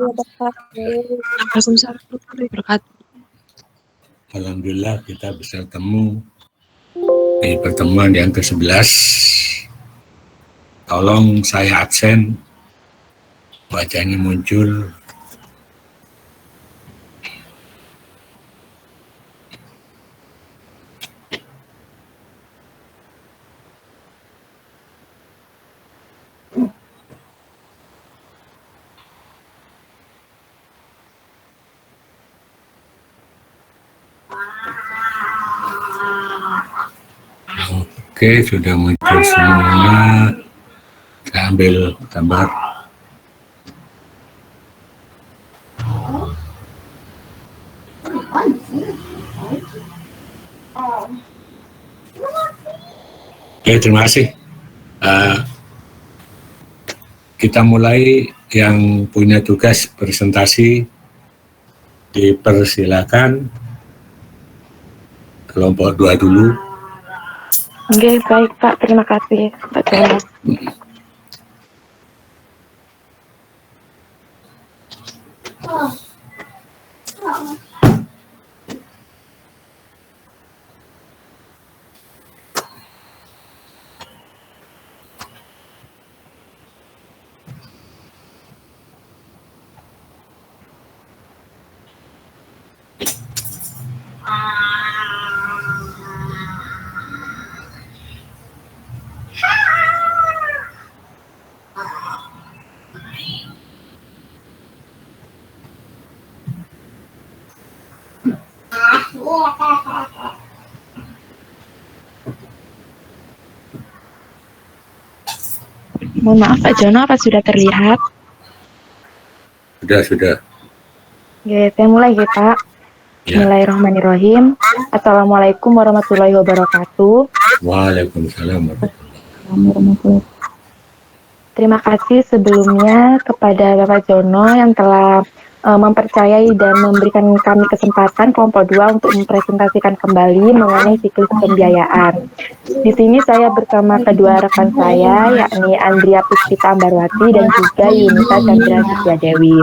Waalaikumsalam warahmatullahi wabarakatuh. Alhamdulillah kita bisa ketemu di pertemuan yang ke-11. Tolong saya absen, wajahnya muncul. Oke, sudah muncul semua. Saya ambil gambar. Oke, terima kasih. Kita mulai. Yang punya tugas presentasi dipersilakan. Kelompok 2 dulu. Oke, baik Pak. Terima kasih Pak Jono. Mohon maaf Pak Jono, apa sudah terlihat? Sudah. Oke, saya mulai ya Pak. Bismillahirrahmanirrahim. Assalamualaikum warahmatullahi wabarakatuh. Waalaikumsalam warahmatullahi wabarakatuh. Terima kasih sebelumnya kepada Bapak Jono yang telah mempercayai dan memberikan kami kesempatan kelompok 2 untuk mempresentasikan kembali mengenai siklus pembiayaan. Di sini saya bersama kedua rekan saya, yakni Andrea Puspita Ambarwati dan juga Yunita Chandra Sisyadewi.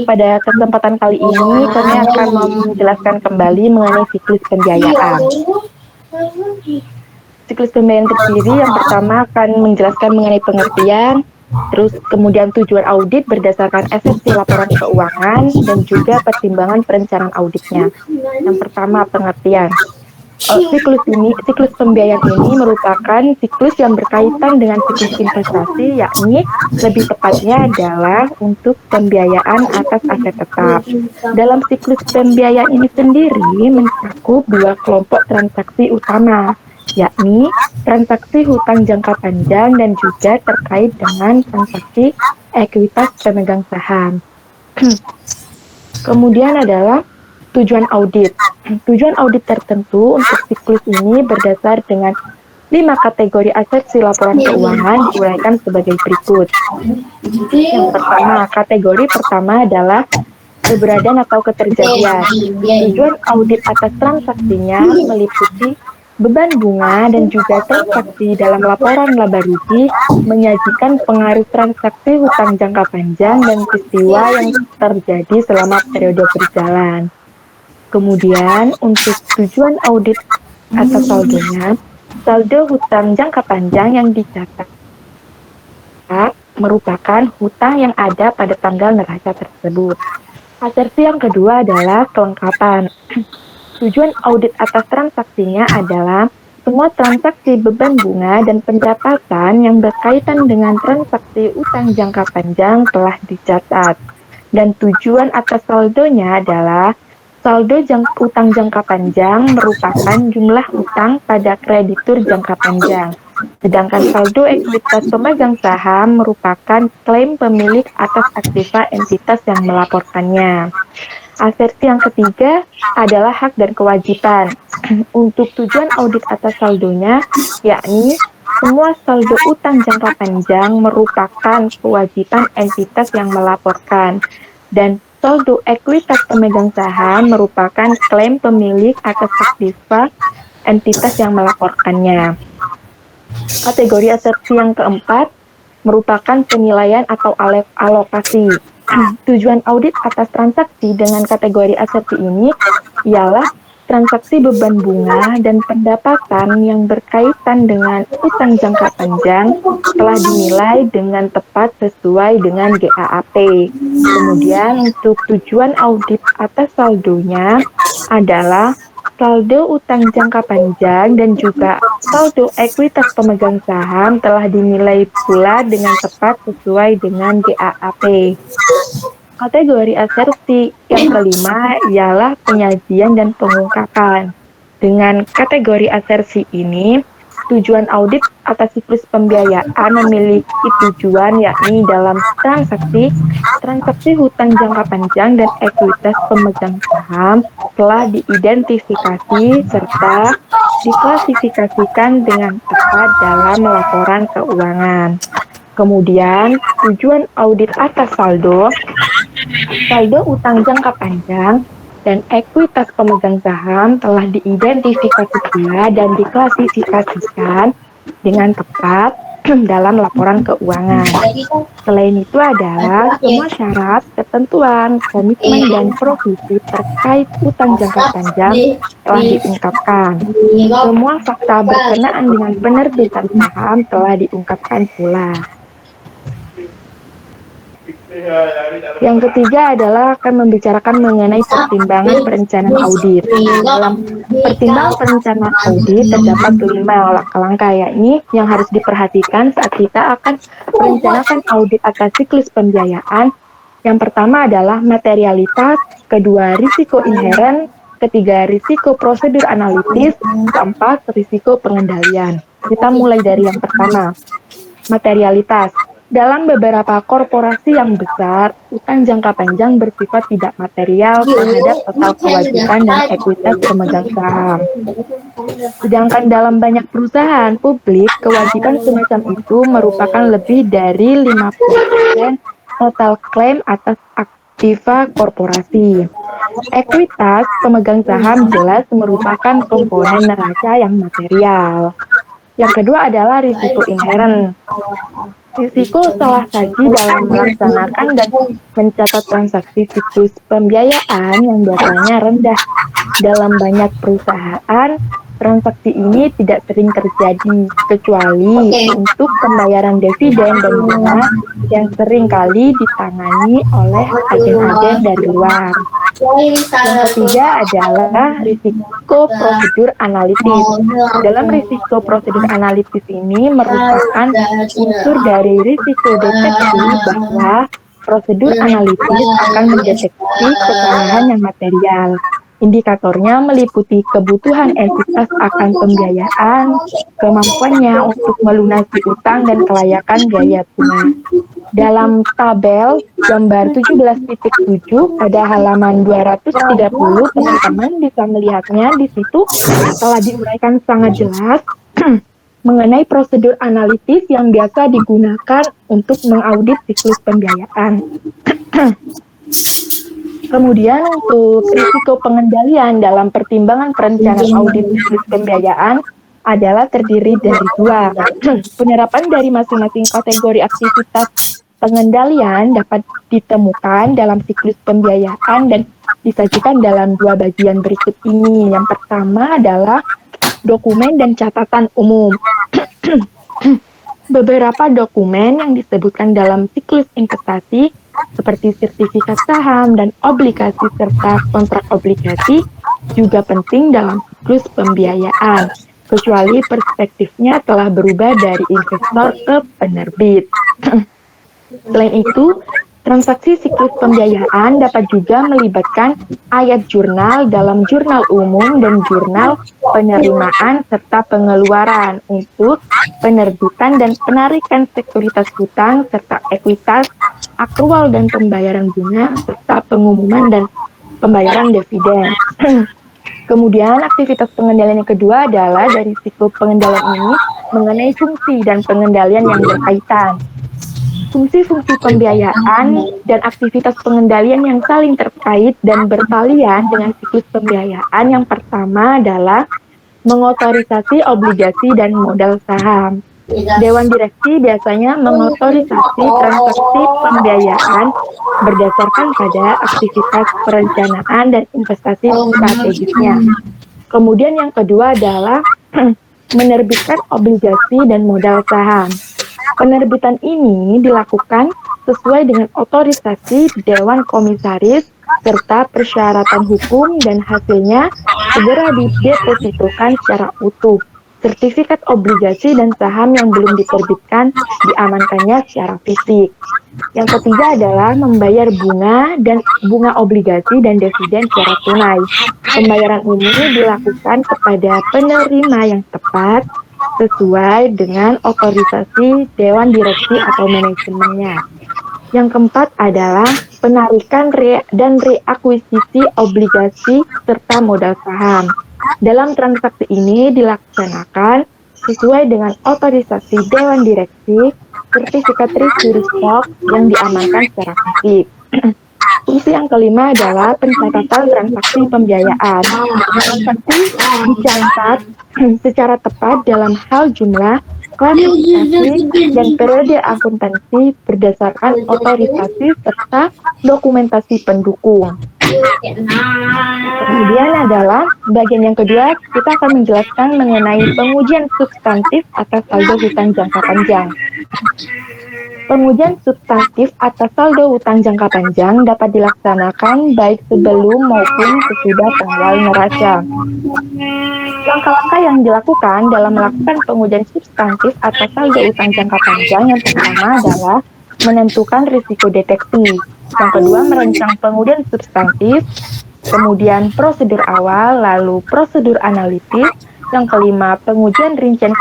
Pada kesempatan kali ini, kami akan menjelaskan kembali mengenai siklus pembiayaan. Siklus pembiayaan terdiri yang pertama akan menjelaskan mengenai pengertian, terus kemudian tujuan audit berdasarkan esensi laporan keuangan, dan juga pertimbangan perencanaan auditnya. Yang pertama, pengertian. Siklus pembiayaan ini merupakan siklus yang berkaitan dengan siklus investasi, yakni lebih tepatnya adalah untuk pembiayaan atas aset tetap. Dalam siklus pembiayaan ini sendiri mencakup 2 kelompok transaksi utama, yakni transaksi hutang jangka panjang dan juga terkait dengan transaksi ekuitas pemegang saham. Kemudian adalah tujuan audit. Tujuan audit tertentu untuk siklus ini berdasar dengan 5 kategori aset si laporan keuangan diuraikan sebagai berikut. Yang pertama, kategori pertama adalah keberadaan atau keterjadian. Tujuan audit atas transaksinya meliputi beban bunga dan juga transaksi dalam laporan laba rugi, menyajikan pengaruh transaksi hutang jangka panjang dan peristiwa yang terjadi selama periode berjalan. Kemudian untuk tujuan audit atau saldonya, saldo hutang jangka panjang yang dicatat merupakan hutang yang ada pada tanggal neraca tersebut. Asersi yang kedua adalah kelengkapan. Tujuan audit atas transaksinya adalah semua transaksi beban bunga dan pendapatan yang berkaitan dengan transaksi utang jangka panjang telah dicatat. Dan tujuan atas saldonya adalah saldo utang jangka panjang merupakan jumlah utang pada kreditur jangka panjang. Sedangkan saldo ekuitas pemegang saham merupakan klaim pemilik atas aktiva entitas yang melaporkannya. Asersi yang ketiga adalah hak dan kewajiban. Untuk tujuan audit atas saldonya, yakni semua saldo utang jangka panjang merupakan kewajiban entitas yang melaporkan. Dan saldo ekuitas pemegang saham merupakan klaim pemilik atas aktiva entitas yang melaporkannya. Kategori asersi yang keempat merupakan penilaian atau alokasi. Tujuan audit atas transaksi dengan kategori asersi ini ialah transaksi beban bunga dan pendapatan yang berkaitan dengan utang jangka panjang telah dinilai dengan tepat sesuai dengan GAAP. Kemudian untuk tujuan audit atas saldonya adalah saldo utang jangka panjang dan juga saldo ekuitas pemegang saham telah dinilai pula dengan tepat sesuai dengan GAAP. Kategori asersi yang kelima ialah penyajian dan pengungkapan. Dengan kategori asersi ini, tujuan audit atas siklus pembiayaan memiliki tujuan yakni dalam transaksi hutang jangka panjang dan ekuitas pemegang saham telah diidentifikasi serta diklasifikasikan dengan tepat dalam laporan keuangan. Kemudian, tujuan audit atas saldo utang jangka panjang, dan ekuitas pemegang saham telah diidentifikasi pula dan diklasifikasikan dengan tepat dalam laporan keuangan. Selain itu adalah semua syarat, ketentuan, komitmen, dan provisi terkait utang jangka panjang telah diungkapkan. Semua fakta berkenaan dengan penerbitan saham telah diungkapkan pula. Yang ketiga adalah akan membicarakan mengenai pertimbangan perencanaan audit. Dalam pertimbangan perencanaan audit terdapat 5 langkah yakni yang harus diperhatikan saat kita akan merencanakan audit atas siklus pembiayaan. Yang pertama adalah materialitas, kedua risiko inheren, ketiga risiko prosedur analitis, keempat risiko pengendalian. Kita mulai dari yang pertama, materialitas. Dalam beberapa korporasi yang besar, utang jangka panjang bersifat tidak material terhadap total kewajiban dan ekuitas pemegang saham. Sedangkan dalam banyak perusahaan publik, kewajiban semacam itu merupakan lebih dari 50% total klaim atas aktiva korporasi. Ekuitas pemegang saham jelas merupakan komponen neraca yang material. Yang kedua adalah risiko inheren. Risiko salah saji dalam melaksanakan dan mencatat transaksi siklus pembiayaan yang biasanya rendah. Dalam banyak perusahaan, transaksi ini tidak sering terjadi, kecuali untuk pembayaran dividen dan bunga yang sering kali ditangani oleh agen-agen dari luar. Yang ketiga adalah risiko prosedur analitis. Dalam risiko prosedur analitis ini merupakan unsur dari risiko deteksi bahwa prosedur analitis akan mendeteksi kesalahan yang material. Indikatornya meliputi kebutuhan entitas akan pembiayaan, kemampuannya untuk melunasi utang, dan kelayakan gaya bunga. Dalam tabel gambar 17.7 pada halaman 230, teman-teman bisa melihatnya di situ telah diuraikan sangat jelas mengenai prosedur analitis yang biasa digunakan untuk mengaudit siklus pembiayaan. Kemudian untuk risiko pengendalian dalam pertimbangan perencanaan audit siklus pembiayaan adalah terdiri dari 2. Penerapan dari masing-masing kategori aktivitas pengendalian dapat ditemukan dalam siklus pembiayaan dan disajikan dalam 2 bagian berikut ini. Yang pertama adalah dokumen dan catatan umum. Beberapa dokumen yang disebutkan dalam siklus investasi seperti sertifikat saham dan obligasi serta kontrak obligasi juga penting dalam siklus pembiayaan, kecuali perspektifnya telah berubah dari investor ke penerbit. Selain itu, transaksi siklus pembiayaan dapat juga melibatkan ayat jurnal dalam jurnal umum dan jurnal penerimaan serta pengeluaran untuk penerbitan dan penarikan sekuritas hutang serta ekuitas, akrual dan pembayaran bunga, serta pengumuman dan pembayaran dividen. Kemudian aktivitas pengendalian yang kedua adalah dari siklus pengendalian ini mengenai fungsi dan pengendalian yang berkaitan. Fungsi-fungsi pembiayaan dan aktivitas pengendalian yang saling terkait dan bertalian dengan siklus pembiayaan yang pertama adalah mengotorisasi obligasi dan modal saham. Dewan Direksi biasanya mengotorisasi transaksi pembiayaan berdasarkan pada aktivitas perencanaan dan investasi strategisnya. Kemudian yang kedua adalah menerbitkan obligasi dan modal saham. Penerbitan ini dilakukan sesuai dengan otorisasi Dewan Komisaris serta persyaratan hukum dan hasilnya segera didepositokan secara utuh. Sertifikat obligasi dan saham yang belum diterbitkan diamankannya secara fisik. Yang ketiga adalah membayar bunga obligasi dan dividen secara tunai. Pembayaran ini dilakukan kepada penerima yang tepat sesuai dengan otorisasi Dewan Direksi atau manajemennya. Yang keempat adalah penarikan dan reakuisisi obligasi serta modal saham. Dalam transaksi ini dilaksanakan sesuai dengan otorisasi Dewan Direksi, sertifikat treasury stock yang diamankan secara fisik. Fungsi yang kelima adalah pencatatan transaksi pembiayaan. Transaksi dicatat secara tepat dalam hal jumlah, klasifikasi, dan periode akuntansi berdasarkan otorisasi serta dokumentasi pendukung. Kemudian adalah bagian yang kedua, kita akan menjelaskan mengenai pengujian substantif atas saldo hutang jangka panjang. Pengujian substantif atas saldo hutang jangka panjang dapat dilaksanakan baik sebelum maupun sesudah pengeluaran neraca. Langkah-langkah yang dilakukan dalam melakukan pengujian substantif atas saldo hutang jangka panjang yang pertama adalah menentukan risiko deteksi. Yang kedua, merancang pengujian substantif, kemudian prosedur awal, lalu prosedur analitis. Yang kelima, pengujian rincian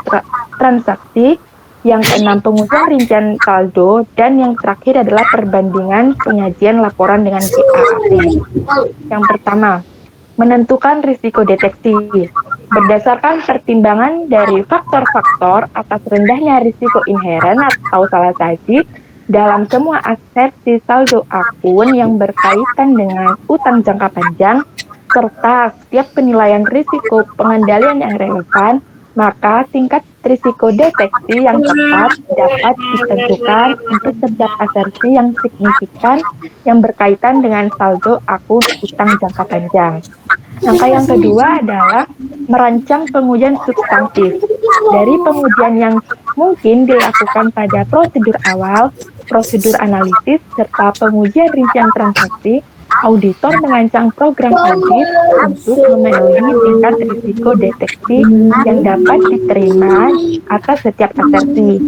transaksi. Yang keenam, pengujian rincian saldo. Dan yang terakhir adalah perbandingan penyajian laporan dengan GAAP. Yang pertama, menentukan risiko deteksi. Berdasarkan pertimbangan dari faktor-faktor atas rendahnya risiko inheren atau salah saji dalam semua aset di saldo akun yang berkaitan dengan utang jangka panjang, serta setiap penilaian risiko pengendalian yang relevan, maka tingkat risiko deteksi yang tepat dapat ditentukan untuk setiap asersi yang signifikan yang berkaitan dengan saldo akun utang jangka panjang. Langkah yang kedua adalah merancang pengujian substantif. Dari pengujian yang mungkin dilakukan pada prosedur awal, prosedur analisis, serta pengujian rincian transaksi, auditor merancang program audit untuk memenuhi tingkat risiko deteksi yang dapat diterima atas setiap asersi.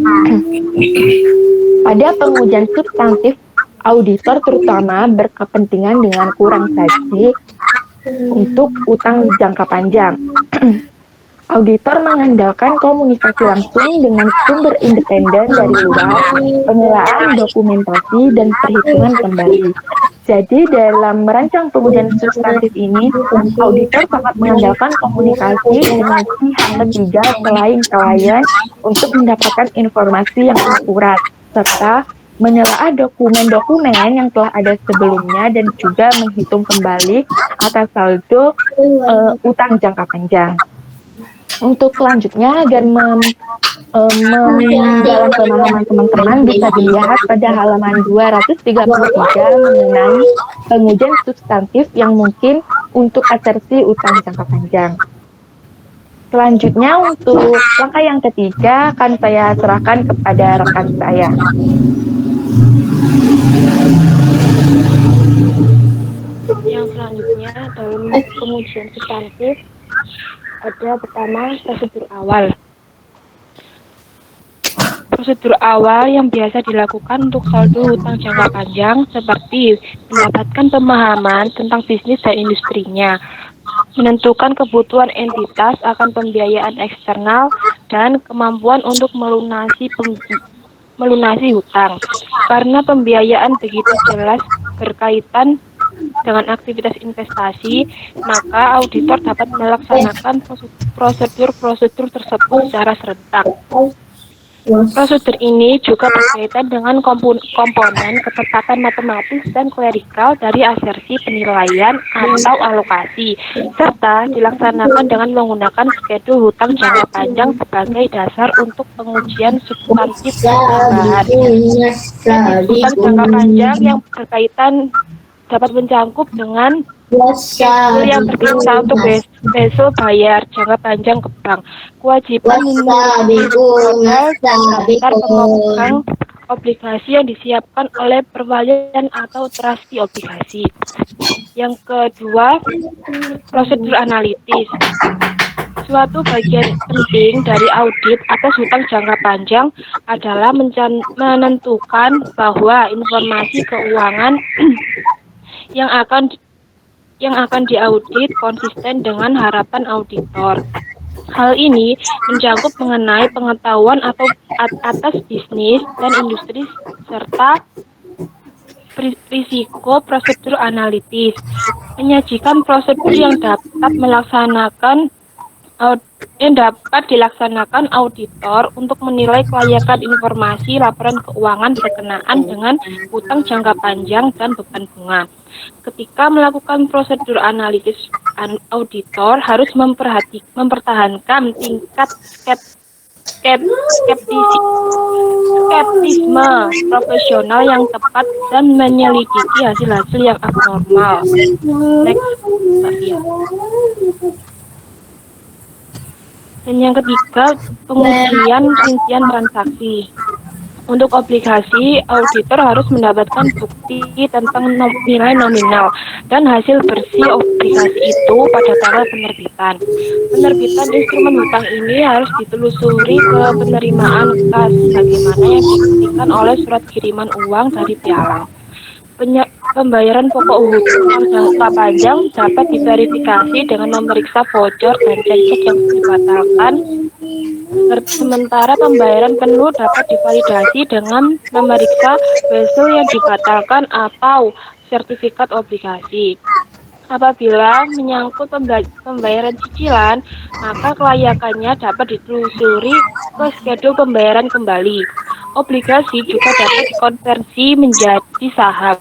Pada pengujian substantif, auditor terutama berkepentingan dengan kurang saji untuk utang jangka panjang. Auditor mengandalkan komunikasi langsung dengan sumber independen dari luar, penilaian dokumentasi, dan perhitungan kembali. Jadi dalam merancang pengujian substantif ini, auditor sangat mengandalkan komunikasi dengan pihak ketiga selain klien untuk mendapatkan informasi yang akurat, serta menelaah dokumen-dokumen yang telah ada sebelumnya dan juga menghitung kembali atas saldo utang jangka panjang. Untuk selanjutnya, agar dalam pemahaman teman-teman bisa dilihat pada halaman 233 mengenai pengujian substantif yang mungkin untuk asersi utang jangka panjang. Selanjutnya untuk langkah yang ketiga akan saya serahkan kepada rekan saya. Yang selanjutnya dalam pengujian substantif ada pertama prosedur awal. Prosedur awal yang biasa dilakukan untuk saldo hutang jangka panjang seperti mendapatkan pemahaman tentang bisnis dan industrinya, menentukan kebutuhan entitas akan pembiayaan eksternal, dan kemampuan untuk melunasi hutang. Karena pembiayaan begitu jelas berkaitan dengan aktivitas investasi, maka auditor dapat melaksanakan prosedur-prosedur tersebut secara serentak. Prosedur ini juga berkaitan dengan komponen ketepatan matematis dan klerikal dari asersi penilaian atau alokasi, serta dilaksanakan dengan menggunakan skedul hutang jangka panjang sebagai dasar untuk pengujian substantif tambahan. Hutang jangka panjang yang berkaitan dapat mencangkup dengan skedul yang terpisah untuk besok bayar jangka panjang ke bank, kewajiban memiliki modal dan daftar pemegang obligasi yang disiapkan oleh perwalian atau trustee obligasi. Yang kedua, prosedur analitis. Suatu bagian penting dari audit atas hutang jangka panjang adalah menentukan bahwa informasi keuangan yang akan diaudit konsisten dengan harapan auditor. Hal ini mencakup mengenai pengetahuan atau atas bisnis dan industri serta risiko prosedur analitis. Menyajikan prosedur yang dapat dilaksanakan auditor untuk menilai kelayakan informasi laporan keuangan berkenaan dengan hutang jangka panjang dan beban bunga. Ketika melakukan prosedur analitis, auditor harus mempertahankan tingkat skeptisme profesional yang tepat dan menyelidiki hasil-hasil yang abnormal. Next, dan yang ketiga, pengujian rincian transaksi. Untuk obligasi, auditor harus mendapatkan bukti tentang nilai nominal dan hasil bersih obligasi itu pada tanggal penerbitan. Penerbitan instrumen hutang ini harus ditelusuri ke penerimaan kas, bagaimana yang dibuktikan oleh surat kiriman uang dari pialang. Pembayaran pokok hutang jangka panjang dapat diverifikasi dengan memeriksa voucher dan cek yang dibatalkan. Sementara pembayaran penuh dapat divalidasi dengan memeriksa wesel yang dibatalkan atau sertifikat obligasi. Apabila menyangkut pembayaran cicilan, maka kelayakannya dapat ditelusuri ke skedul pembayaran kembali. Obligasi juga dapat dikonversi menjadi saham.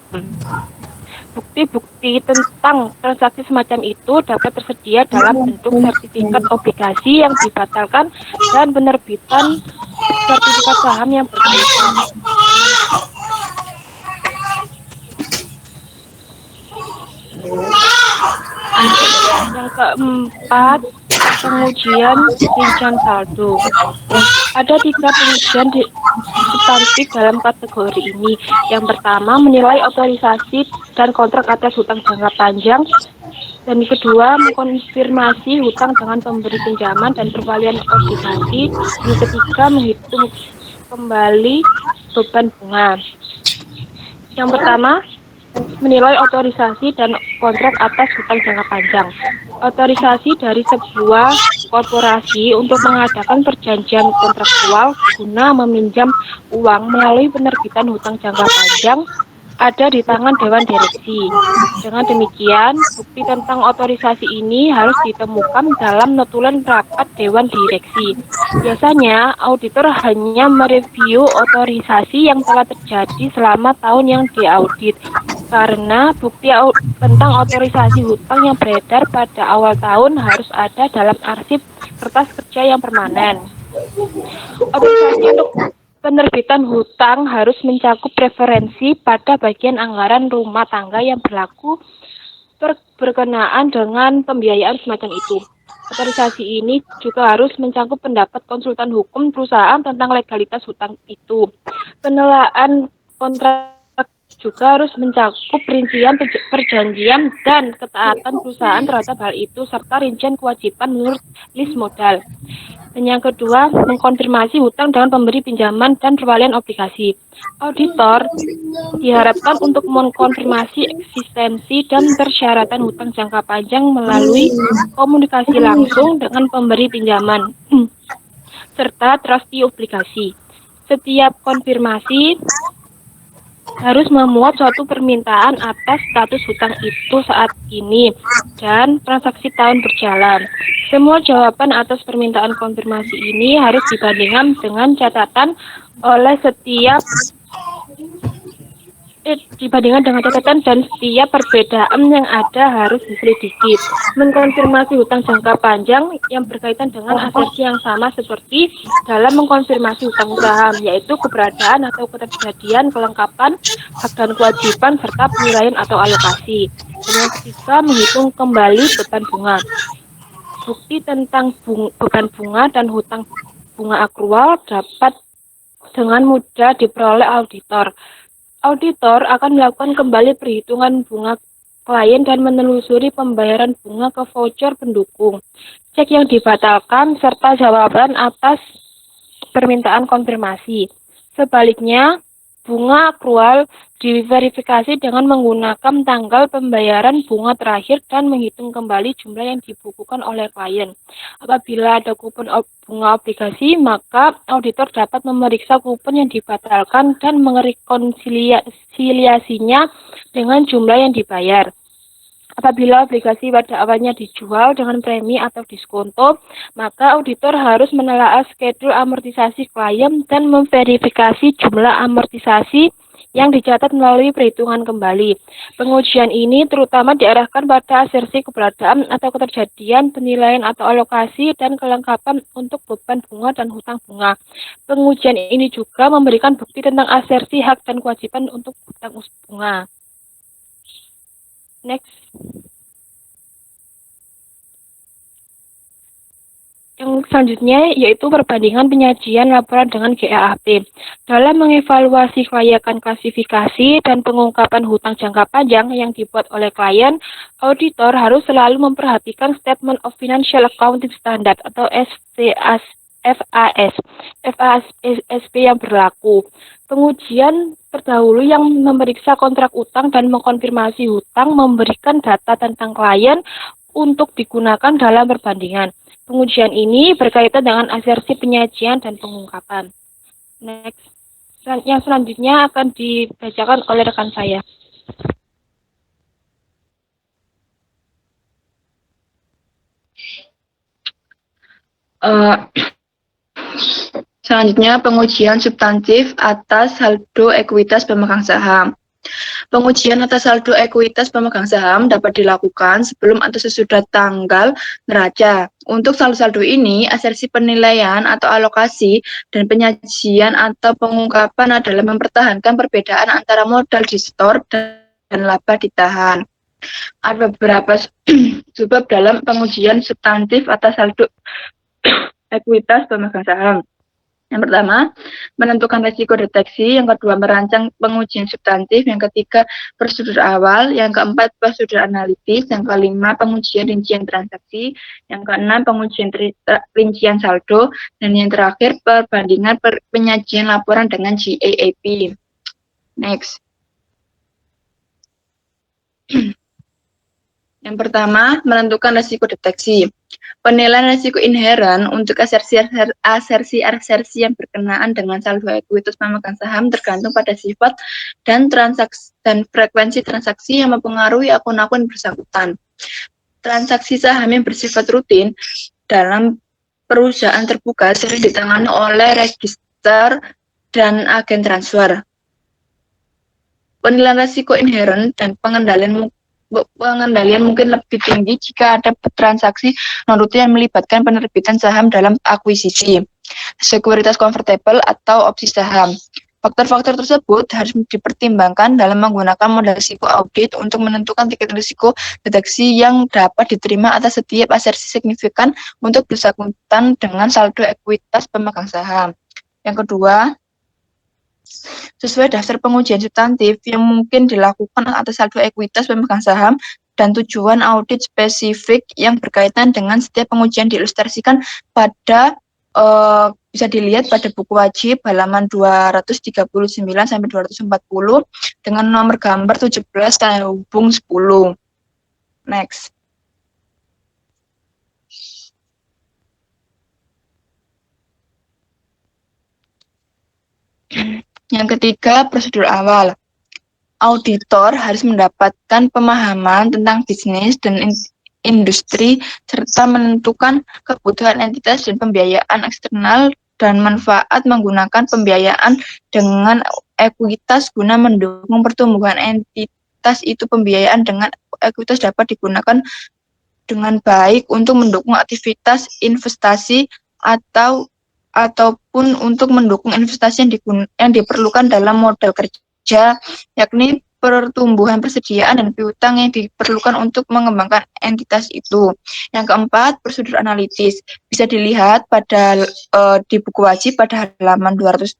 Bukti-bukti tentang transaksi semacam itu dapat tersedia dalam bentuk sertifikat obligasi yang dibatalkan dan penerbitan sertifikat saham yang berkaitan. Yang keempat, pengujian rincian saldo. Ada 3 pengujian substantif dalam kategori ini. Yang pertama, menilai otorisasi dan kontrak atas hutang jangka panjang. Dan kedua, mengkonfirmasi hutang dengan pemberi pinjaman dan perwalian obligasi. Yang ketiga, menghitung kembali beban bunga. Yang pertama, menilai otorisasi dan kontrak atas hutang jangka panjang. Otorisasi dari sebuah korporasi untuk mengadakan perjanjian kontraktual guna meminjam uang melalui penerbitan hutang jangka panjang ada di tangan Dewan Direksi. Dengan demikian, bukti tentang otorisasi ini harus ditemukan dalam notulen rapat Dewan Direksi. Biasanya, auditor hanya mereview otorisasi yang telah terjadi selama tahun yang diaudit, karena bukti tentang otorisasi hutang yang beredar pada awal tahun harus ada dalam arsip kertas kerja yang permanen. Otorisasi untuk penerbitan hutang harus mencakup referensi pada bagian anggaran rumah tangga yang berlaku berkenaan dengan pembiayaan semacam itu. Otorisasi ini juga harus mencakup pendapat konsultan hukum perusahaan tentang legalitas hutang itu. Penilaian kontrak juga harus mencakup rincian perjanjian dan ketaatan perusahaan terhadap hal itu, serta rincian kewajiban menurut list modal. Dan yang kedua, mengkonfirmasi hutang dengan pemberi pinjaman dan perwalian obligasi. Auditor diharapkan untuk mengkonfirmasi eksistensi dan persyaratan hutang jangka panjang melalui komunikasi langsung dengan pemberi pinjaman serta trustee obligasi. Setiap konfirmasi harus memuat suatu permintaan atas status hutang itu saat ini dan transaksi tahun berjalan. Semua jawaban atas permintaan konfirmasi ini harus dibandingkan dengan catatan oleh setiap dibandingkan dengan catatan dan setiap perbedaan yang ada harus diselidiki. Mengkonfirmasi hutang jangka panjang yang berkaitan dengan asersi yang sama seperti dalam mengkonfirmasi hutang saham, yaitu keberadaan atau ketersediaan kelengkapan hak dan kewajiban serta penilaian atau alokasi. Dan yang ketiga, menghitung kembali beban bunga. Bukti tentang beban bunga dan hutang bunga akrual dapat dengan mudah diperoleh auditor. Auditor akan melakukan kembali perhitungan bunga klien dan menelusuri pembayaran bunga ke voucher pendukung, cek yang dibatalkan, serta jawaban atas permintaan konfirmasi. Sebaliknya, bunga akrual diverifikasi dengan menggunakan tanggal pembayaran bunga terakhir dan menghitung kembali jumlah yang dibukukan oleh klien. Apabila ada kupon bunga obligasi, maka auditor dapat memeriksa kupon yang dibatalkan dan merekonsiliasinya dengan jumlah yang dibayar. Apabila obligasi pada awalnya dijual dengan premi atau diskonto, maka auditor harus menelaah skedul amortisasi klien dan memverifikasi jumlah amortisasi yang dicatat melalui perhitungan kembali. Pengujian ini terutama diarahkan pada asersi keberadaan atau keterjadian, penilaian atau alokasi, dan kelengkapan untuk beban bunga dan hutang bunga. Pengujian ini juga memberikan bukti tentang asersi hak dan kewajiban untuk hutang bunga. Next. Yang selanjutnya yaitu perbandingan penyajian laporan dengan GAAP. Dalam mengevaluasi kelayakan klasifikasi dan pengungkapan hutang jangka panjang yang dibuat oleh klien, auditor harus selalu memperhatikan Statement of Financial Accounting Standard atau FASP yang berlaku. Pengujian terdahulu yang memeriksa kontrak utang dan mengkonfirmasi hutang memberikan data tentang klien untuk digunakan dalam perbandingan. Pengujian ini berkaitan dengan asersi penyajian dan pengungkapan. Next. Yang selanjutnya akan dibacakan oleh rekan saya. Selanjutnya, pengujian substantif atas saldo ekuitas pemegang saham. Pengujian atas saldo ekuitas pemegang saham dapat dilakukan sebelum atau sesudah tanggal neraca. Untuk saldo-saldo ini, asersi penilaian atau alokasi dan penyajian atau pengungkapan adalah mempertahankan perbedaan antara modal di store dan laba ditahan. Ada beberapa sebab dalam pengujian substantif atas saldo ekuitas pemegang saham. Yang pertama, menentukan risiko deteksi. Yang kedua, merancang pengujian substantif. Yang ketiga, prosedur awal. Yang keempat, prosedur analitis. Yang kelima, pengujian rincian transaksi. Yang keenam, pengujian rincian saldo. Dan yang terakhir, perbandingan penyajian laporan dengan GAAP. Next. Yang pertama, menentukan risiko deteksi. Penilaian risiko inheren untuk asersi yang berkenaan dengan saldo ekuitas pemegang saham tergantung pada sifat dan frekuensi transaksi yang mempengaruhi akun-akun bersangkutan. Transaksi saham yang bersifat rutin dalam perusahaan terbuka sering ditangani oleh register dan agen transfer. Penilaian risiko inheren dan pengendalian mungkin lebih tinggi jika ada transaksi non-rutin yang melibatkan penerbitan saham dalam akuisisi, sekuritas convertible atau opsi saham. Faktor-faktor tersebut harus dipertimbangkan dalam menggunakan model risiko audit untuk menentukan tingkat risiko deteksi yang dapat diterima atas setiap asersi signifikan untuk bersangkutan dengan saldo ekuitas pemegang saham. Yang kedua, sesuai daftar pengujian substantif yang mungkin dilakukan atas saldo ekuitas pemegang saham dan tujuan audit spesifik yang berkaitan dengan setiap pengujian diilustrasikan pada bisa dilihat pada buku wajib halaman 239 sampai 240 dengan nomor gambar 17 kali hubung 10. Next. Yang ketiga, prosedur awal. auditor harus mendapatkan pemahaman tentang bisnis dan industri serta menentukan kebutuhan entitas dan pembiayaan eksternal dan manfaat menggunakan pembiayaan dengan ekuitas guna mendukung pertumbuhan entitas itu. Pembiayaan dengan ekuitas dapat digunakan dengan baik untuk mendukung aktivitas investasi ataupun untuk mendukung investasi yang diperlukan dalam modal kerja, yakni pertumbuhan persediaan dan piutang yang diperlukan untuk mengembangkan entitas itu. Yang keempat, prosedur analitis. Bisa dilihat di buku wajib pada halaman 241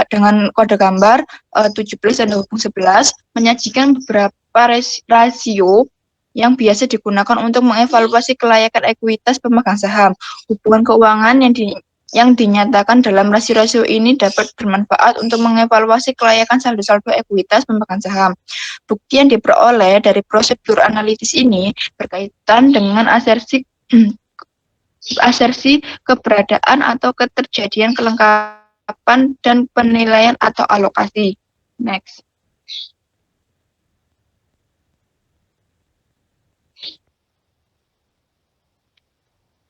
dengan kode gambar 17 dan hubung 11 menyajikan beberapa rasio yang biasa digunakan untuk mengevaluasi kelayakan ekuitas pemegang saham. Hubungan keuangan yang dinyatakan dalam rasio-rasio ini dapat bermanfaat untuk mengevaluasi kelayakan saldo-saldo ekuitas pemegang saham. Bukti yang diperoleh dari prosedur analitis ini berkaitan dengan asersi keberadaan atau keterjadian kelengkapan dan penilaian atau alokasi. Next.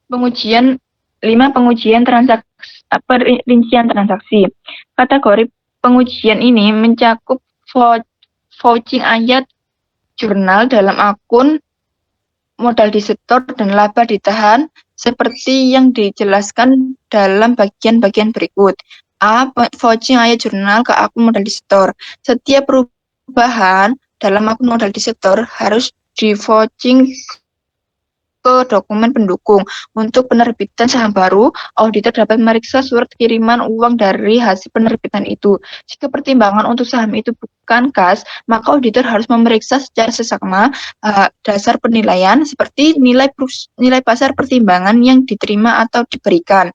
Pengujian rincian transaksi. Kategori pengujian ini mencakup vouching ayat jurnal dalam akun, modal disetor dan laba ditahan seperti yang dijelaskan dalam bagian-bagian berikut. A. Vouching ayat jurnal ke akun modal disetor. Setiap perubahan dalam akun modal disetor harus di-vouching ke dokumen pendukung. Untuk penerbitan saham baru, auditor dapat memeriksa surat kiriman uang dari hasil penerbitan itu. Jika pertimbangan untuk saham itu bukan kas, maka auditor harus memeriksa secara seksama dasar penilaian seperti nilai pasar pertimbangan yang diterima atau diberikan.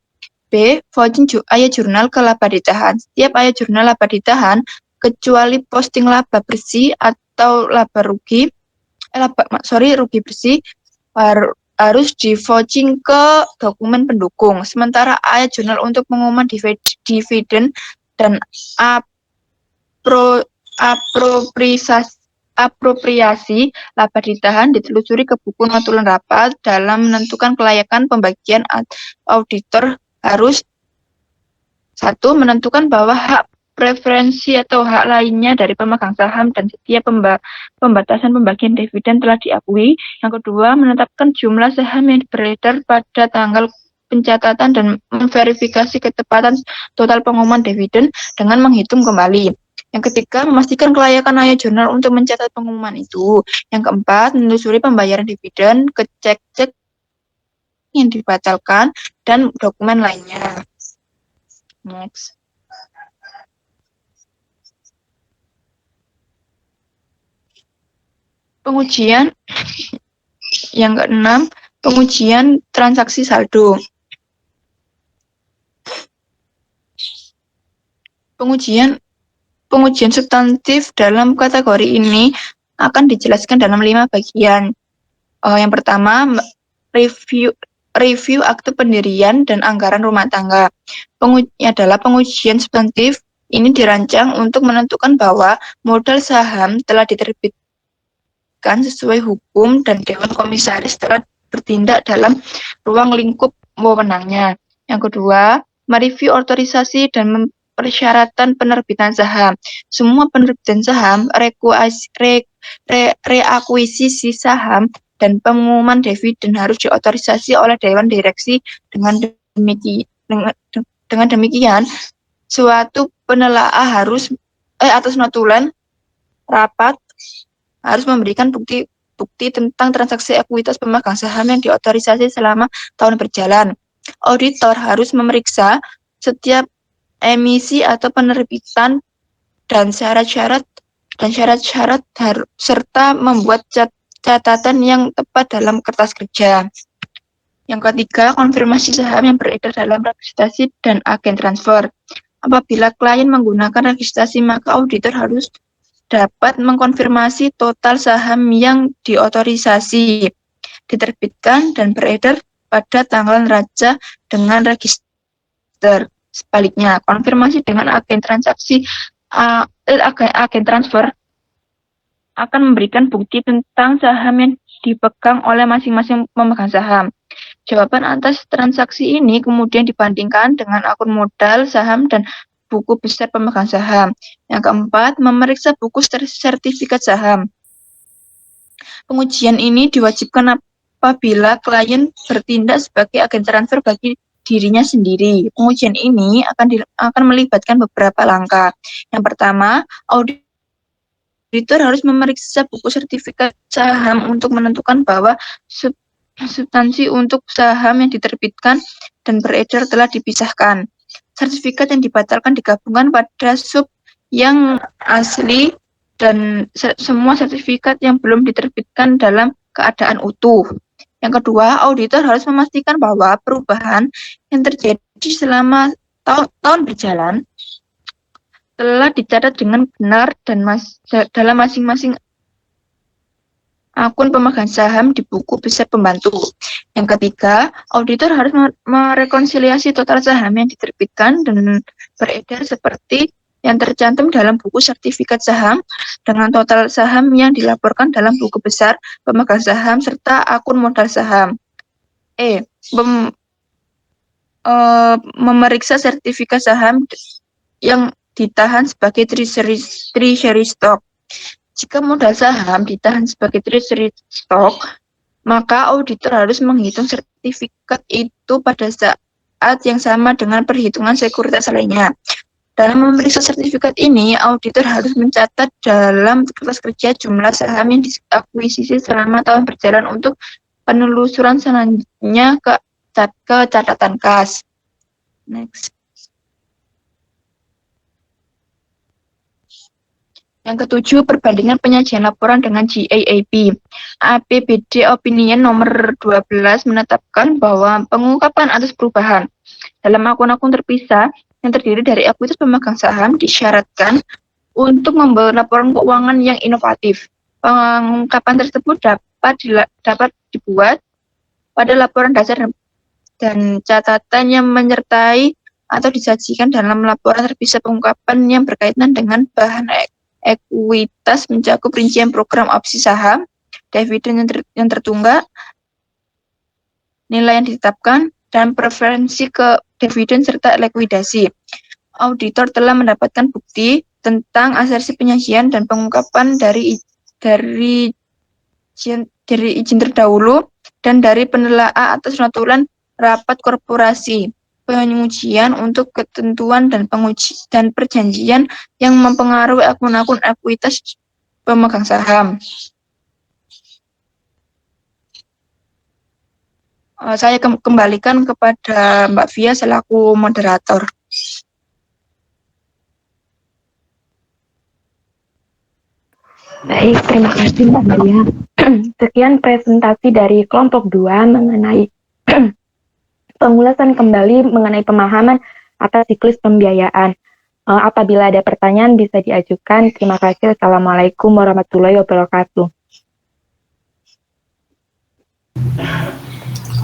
B. Vouching ayat jurnal ke laba ditahan. Setiap ayat jurnal laba ditahan, kecuali posting laba bersih atau rugi bersih, harus di-vouching ke dokumen pendukung. Sementara ayat jurnal untuk pengumuman dividen dan apropriasi laba ditahan ditelusuri ke buku notulen rapat. Dalam menentukan kelayakan pembagian, auditor harus 1. Menentukan bahwa hak preferensi atau hak lainnya dari pemegang saham dan setiap pembatasan pembagian dividen telah diakui. Yang kedua, menetapkan jumlah saham yang beredar pada tanggal pencatatan dan memverifikasi ketepatan total pengumuman dividen dengan menghitung kembali. Yang ketiga, memastikan kelayakan ayat jurnal untuk mencatat pengumuman itu. Yang keempat, menelusuri pembayaran dividen, cek yang dibatalkan, dan dokumen lainnya. Next. Pengujian yang keenam, pengujian transaksi saldo. Pengujian substantif dalam kategori ini akan dijelaskan dalam 5 bagian. Yang pertama, review akte pendirian dan anggaran rumah tangga. Adalah pengujian substantif ini dirancang untuk menentukan bahwa modal saham telah diterbitkan sesuai hukum dan Dewan Komisaris telah bertindak dalam ruang lingkup wewenangnya. Yang kedua, mereview otorisasi dan persyaratan penerbitan saham. Semua penerbitan saham, reakuisisi saham, dan pengumuman dividen harus diotorisasi oleh Dewan Direksi. Dengan demikian, suatu penelaah atas notulen rapat harus memberikan bukti tentang transaksi ekuitas pemegang saham yang diotorisasi selama tahun berjalan. Auditor harus memeriksa setiap emisi atau penerbitan dan syarat-syarat serta membuat catatan yang tepat dalam kertas kerja. Yang ketiga, konfirmasi saham yang beredar dalam registrasi dan agen transfer. Apabila klien menggunakan registrasi, maka auditor harus dapat mengkonfirmasi total saham yang diotorisasi, diterbitkan, dan beredar pada tanggal neraca dengan register. Sebaliknya, konfirmasi dengan agen transaksi agen transfer akan memberikan bukti tentang saham yang dipegang oleh masing-masing pemegang saham. Jawaban atas transaksi ini kemudian dibandingkan dengan akun modal saham dan buku besar pemegang saham. Yang keempat, memeriksa buku sertifikat saham. Pengujian ini diwajibkan apabila klien bertindak sebagai agen transfer bagi dirinya sendiri. Pengujian ini akan melibatkan beberapa langkah. Yang pertama, auditor harus memeriksa buku sertifikat saham untuk menentukan bahwa substansi untuk saham yang diterbitkan dan beredar telah dipisahkan. Sertifikat yang dibatalkan digabungkan pada sub yang asli dan semua sertifikat yang belum diterbitkan dalam keadaan utuh. Yang kedua, auditor harus memastikan bahwa perubahan yang terjadi selama tahun berjalan telah dicatat dengan benar dan dalam masing-masing akun pemegang saham di buku besar pembantu. Yang ketiga, auditor harus merekonsiliasi total saham yang diterbitkan dan beredar seperti yang tercantum dalam buku sertifikat saham dengan total saham yang dilaporkan dalam buku besar pemegang saham serta akun modal saham. Memeriksa sertifikat saham yang ditahan sebagai treasury stock. Jika modal saham ditahan sebagai treasury stock, maka auditor harus menghitung sertifikat itu pada saat yang sama dengan perhitungan sekuritas lainnya. Dalam memeriksa sertifikat ini, auditor harus mencatat dalam kertas kerja jumlah saham yang diakuisisi selama tahun berjalan untuk penelusuran selanjutnya ke catatan kas. Next. Yang ketujuh, perbandingan penyajian laporan dengan GAAP. APBD Opinion nomor 12 menetapkan bahwa pengungkapan atas perubahan dalam akun-akun terpisah yang terdiri dari ekuitas pemegang saham disyaratkan untuk membawa laporan keuangan yang inovatif. Pengungkapan tersebut dapat dibuat pada laporan dasar dan catatan yang menyertai atau disajikan dalam laporan terpisah. Pengungkapan yang berkaitan dengan bahan ekuitas mencakup rincian program opsi saham, dividen yang tertunggak, nilai yang ditetapkan, dan preferensi ke dividen serta likuidasi. Auditor telah mendapatkan bukti tentang asersi penyajian dan pengungkapan dari izin terdahulu dan dari penelaah atas notulen rapat korporasi, pengujian untuk ketentuan dan perjanjian yang mempengaruhi akun-akun ekuitas pemegang saham. Saya kembalikan kepada Mbak Via selaku moderator. Baik, terima kasih Mbak Maria. Sekian presentasi dari kelompok 2 mengenai pengulasan kembali mengenai pemahaman atas siklus pembiayaan. Apabila ada pertanyaan bisa diajukan. Terima kasih. Assalamualaikum warahmatullahi wabarakatuh.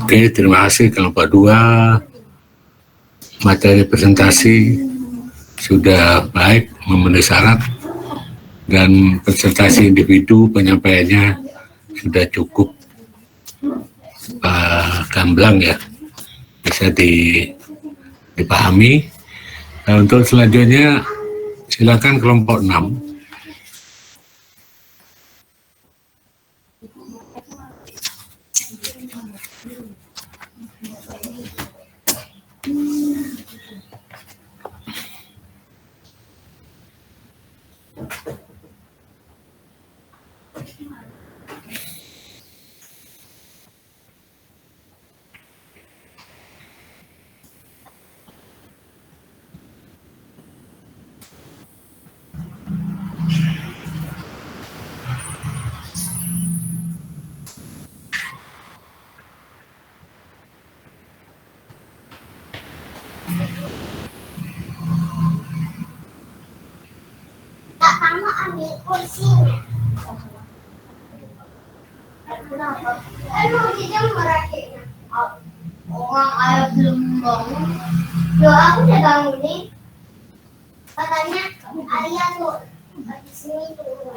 Oke, terima kasih kelompok 2. Materi presentasi sudah baik, memenuhi syarat, dan presentasi individu penyampaiannya sudah cukup gamblang ya, bisa dipahami. Nah, untuk selanjutnya silakan kelompok 6. Kamu ambil kursinya. Kenapa? Emang dia merakitnya. Orang ayah belum bangun. Loh, aku udah bangun nih. Katanya Ayah tuh di sini tuh.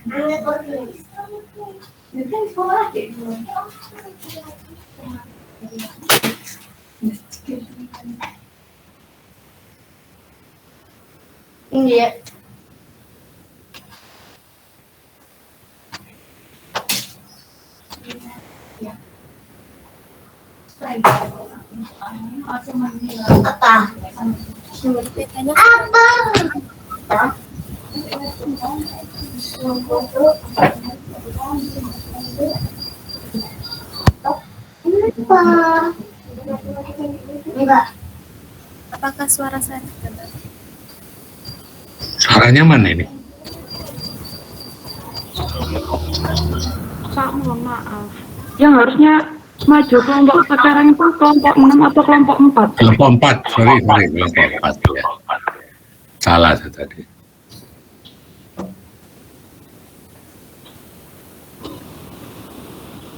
Angkat kopi. Mungkin sekolah deh. Ini ya. Apa? Apa? Apa? Enggak. Apakah suara saya terdengar? Suaranya mana ini? Kak, mohon maaf. Yang harusnya maju kelompok sekarang itu kelompok 6 atau kelompok 4? Kelompok 4, sorry, kelompok 4 ya. Salah saya tadi.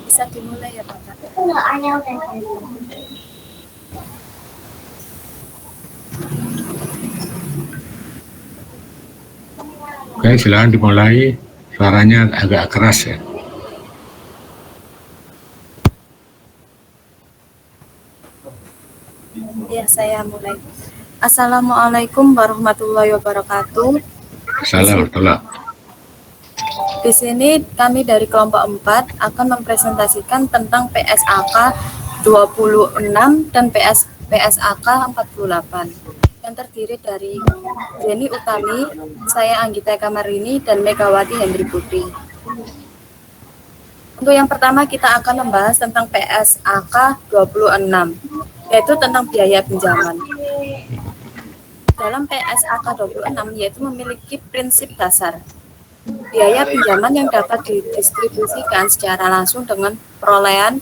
Bisa dimulai ya Pak? Enggak, ayah udah. Oke, silakan dimulai. Suaranya agak keras ya. Ya, saya mulai. Assalamualaikum warahmatullahi wabarakatuh. Salah. Di sini kami dari kelompok 4 akan mempresentasikan tentang PSAK 26 dan PSAK 48 yang terdiri dari Jenny Utami, saya Anggita Kamarini, dan Megawati Hendri Putri. Untuk yang pertama kita akan membahas tentang PSAK 26, yaitu tentang biaya pinjaman. Dalam PSAK 26 yaitu memiliki prinsip dasar. Biaya pinjaman yang dapat didistribusikan secara langsung dengan perolehan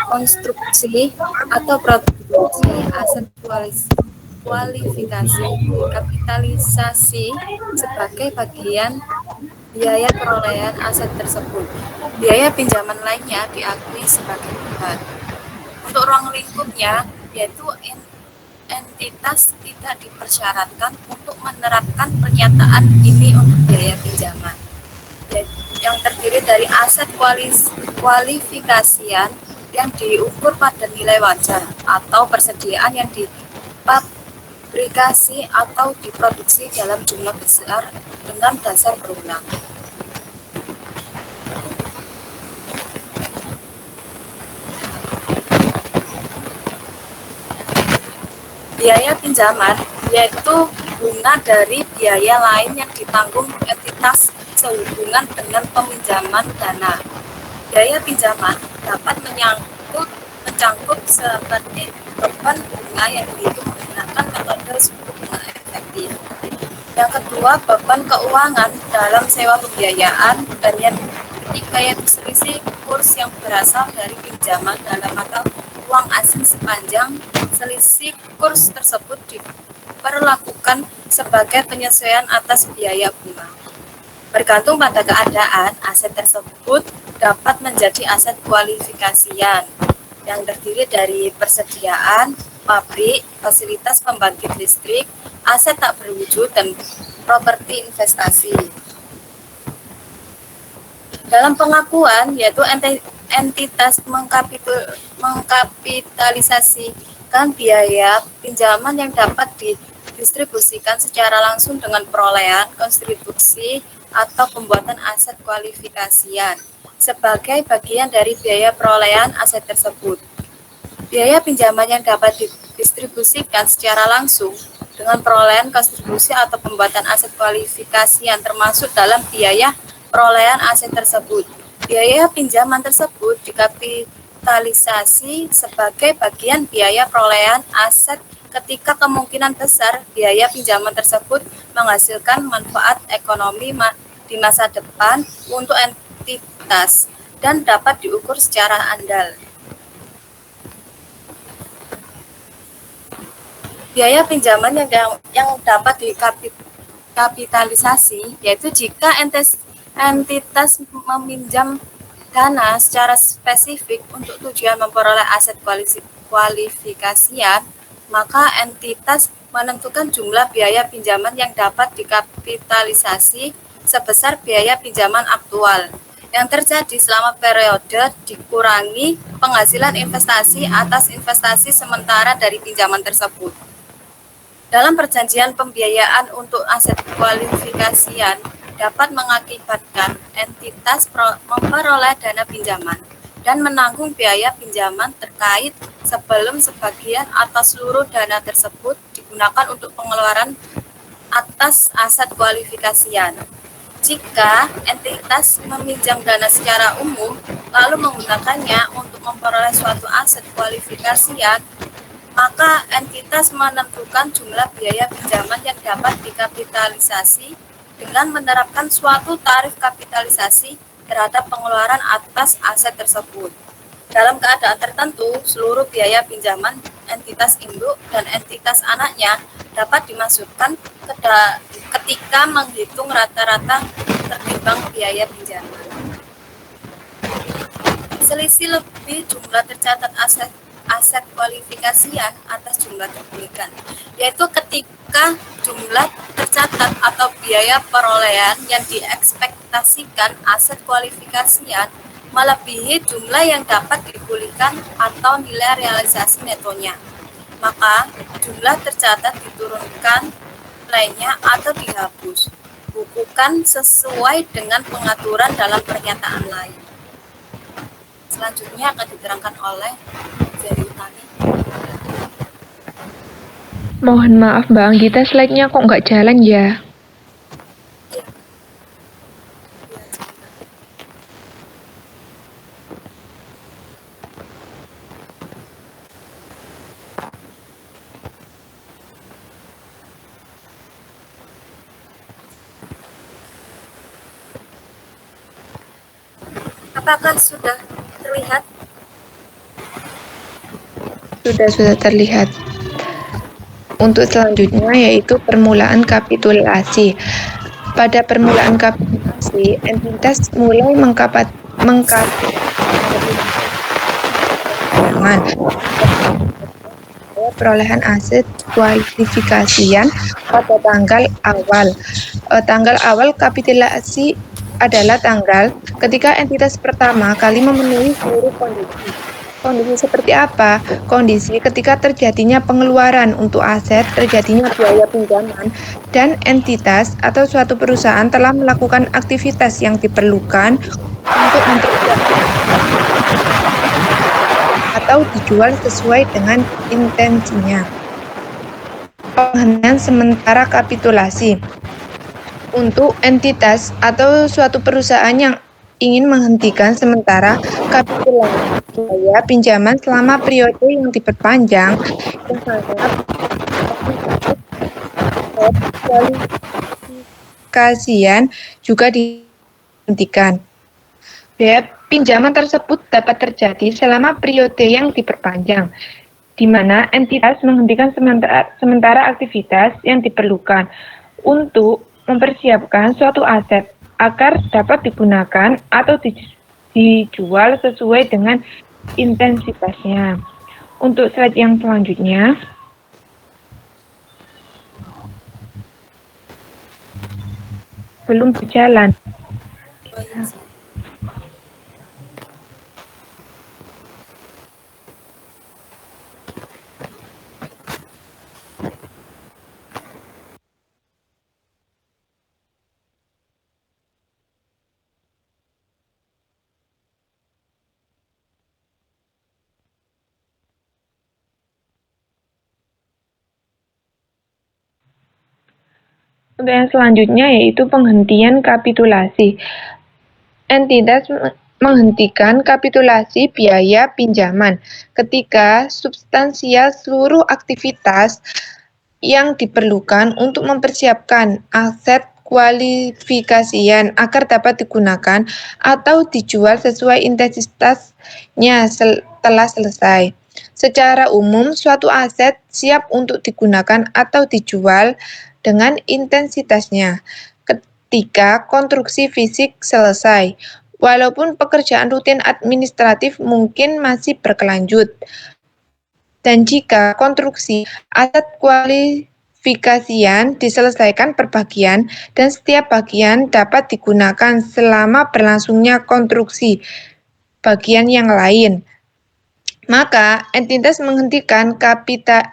konstruksi atau produksi aset kualifikasi kapitalisasi sebagai bagian biaya perolehan aset tersebut. Biaya pinjaman lainnya diakui sebagai beban. Untuk ruang lingkupnya, yaitu entitas tidak dipersyaratkan untuk menerapkan pernyataan ini untuk biaya pinjaman, yang terdiri dari aset kualifikasian yang diukur pada nilai wajar atau persediaan yang difabrikasi atau diproduksi dalam jumlah besar dengan dasar berulang. Biaya pinjaman yaitu bunga dari biaya lain yang ditanggung entitas sehubungan dengan peminjaman dana. Biaya pinjaman dapat mencangkut seperti beban bunga yang dihitung menggunakan metode suku bunga efektif. Yang kedua, beban keuangan dalam sewa pembiayaan dan yang ketiga yaitu selisih kurs yang berasal dari pinjaman dalam mata uang asing sepanjang selisih kurs tersebut diperlakukan sebagai penyesuaian atas biaya bunga. Bergantung pada keadaan, aset tersebut dapat menjadi aset kualifikasian yang terdiri dari persediaan, pabrik, fasilitas pembangkit listrik, aset tak berwujud, dan properti investasi. Dalam pengakuan, yaitu entitas mengkapitalisasikan biaya pinjaman yang dapat didistribusikan secara langsung dengan perolehan, konstruksi, atau pembuatan aset kualifikasian sebagai bagian dari biaya perolehan aset tersebut. Biaya pinjaman yang dapat didistribusikan secara langsung dengan perolehan, konstruksi, atau pembuatan aset kualifikasian termasuk dalam biaya perolehan aset tersebut. Biaya pinjaman tersebut dikapitalisasi sebagai bagian biaya perolehan aset ketika kemungkinan besar biaya pinjaman tersebut menghasilkan manfaat ekonomi di masa depan untuk entitas dan dapat diukur secara andal. Biaya pinjaman yang dapat dikapitalisasi yaitu jika entitas meminjam dana secara spesifik untuk tujuan memperoleh aset kualifikasian, maka entitas menentukan jumlah biaya pinjaman yang dapat dikapitalisasi sebesar biaya pinjaman aktual yang terjadi selama periode dikurangi penghasilan investasi atas investasi sementara dari pinjaman tersebut. Dalam perjanjian pembiayaan untuk aset kualifikasian dapat mengakibatkan entitas memperoleh dana pinjaman dan menanggung biaya pinjaman terkait sebelum sebagian atau seluruh dana tersebut digunakan untuk pengeluaran atas aset kualifikasian. Jika entitas meminjam dana secara umum lalu menggunakannya untuk memperoleh suatu aset kualifikasian, maka entitas menentukan jumlah biaya pinjaman yang dapat dikapitalisasi dengan menerapkan suatu tarif kapitalisasi terhadap pengeluaran atas aset tersebut. Dalam keadaan tertentu, seluruh biaya pinjaman entitas induk dan entitas anaknya dapat dimasukkan ketika menghitung rata-rata tertimbang biaya pinjaman. Selisih lebih jumlah tercatat aset kualifikasian atas jumlah terpulihkan, yaitu ketika jumlah tercatat atau biaya perolehan yang diekspektasikan aset kualifikasian melebihi jumlah yang dapat dipulihkan atau nilai realisasi netonya, maka jumlah tercatat diturunkan nilainya atau dihapus, bukukan sesuai dengan pengaturan dalam pernyataan lain. Selanjutnya akan diterangkan oleh Jerry Utami. Mohon maaf Mbak Anggita, slide-nya kok nggak jalan ya? Apakah sudah terlihat? Sudah terlihat. Untuk selanjutnya yaitu permulaan kapitulasi. Pada permulaan kapitulasi, entitas mulai perolehan aset kualifikasian pada tanggal awal. Tanggal awal kapitulasi adalah tanggal ketika entitas pertama kali memenuhi seluruh kondisi. Kondisi seperti apa? Kondisi ketika terjadinya pengeluaran untuk aset, terjadinya biaya pinjaman, dan entitas atau suatu perusahaan telah melakukan aktivitas yang diperlukan untuk mempersiapkan atau dijual sesuai dengan intensinya. Penghentian sementara kapitulasi. Untuk entitas atau suatu perusahaan yang ingin menghentikan sementara kapitulasi biaya pinjaman selama periode yang diperpanjang, yang sangat kualifikasian juga dihentikan. Biaya pinjaman tersebut dapat terjadi selama periode yang diperpanjang, di mana entitas menghentikan sementara aktivitas yang diperlukan untuk mempersiapkan suatu aset agar dapat digunakan atau dijual sesuai dengan intensitasnya. Untuk slide yang selanjutnya, belum berjalan. Untuk yang selanjutnya yaitu penghentian kapitulasi. Entitas menghentikan kapitulasi biaya pinjaman ketika substansial seluruh aktivitas yang diperlukan untuk mempersiapkan aset kualifikasian agar dapat digunakan atau dijual sesuai intensitasnya telah selesai. Secara umum, suatu aset siap untuk digunakan atau dijual dengan intensitasnya ketika konstruksi fisik selesai, walaupun pekerjaan rutin administratif mungkin masih berkelanjut. Dan jika konstruksi aset kualifikasian diselesaikan per bagian dan setiap bagian dapat digunakan selama berlangsungnya konstruksi bagian yang lain. Maka, entitas menghentikan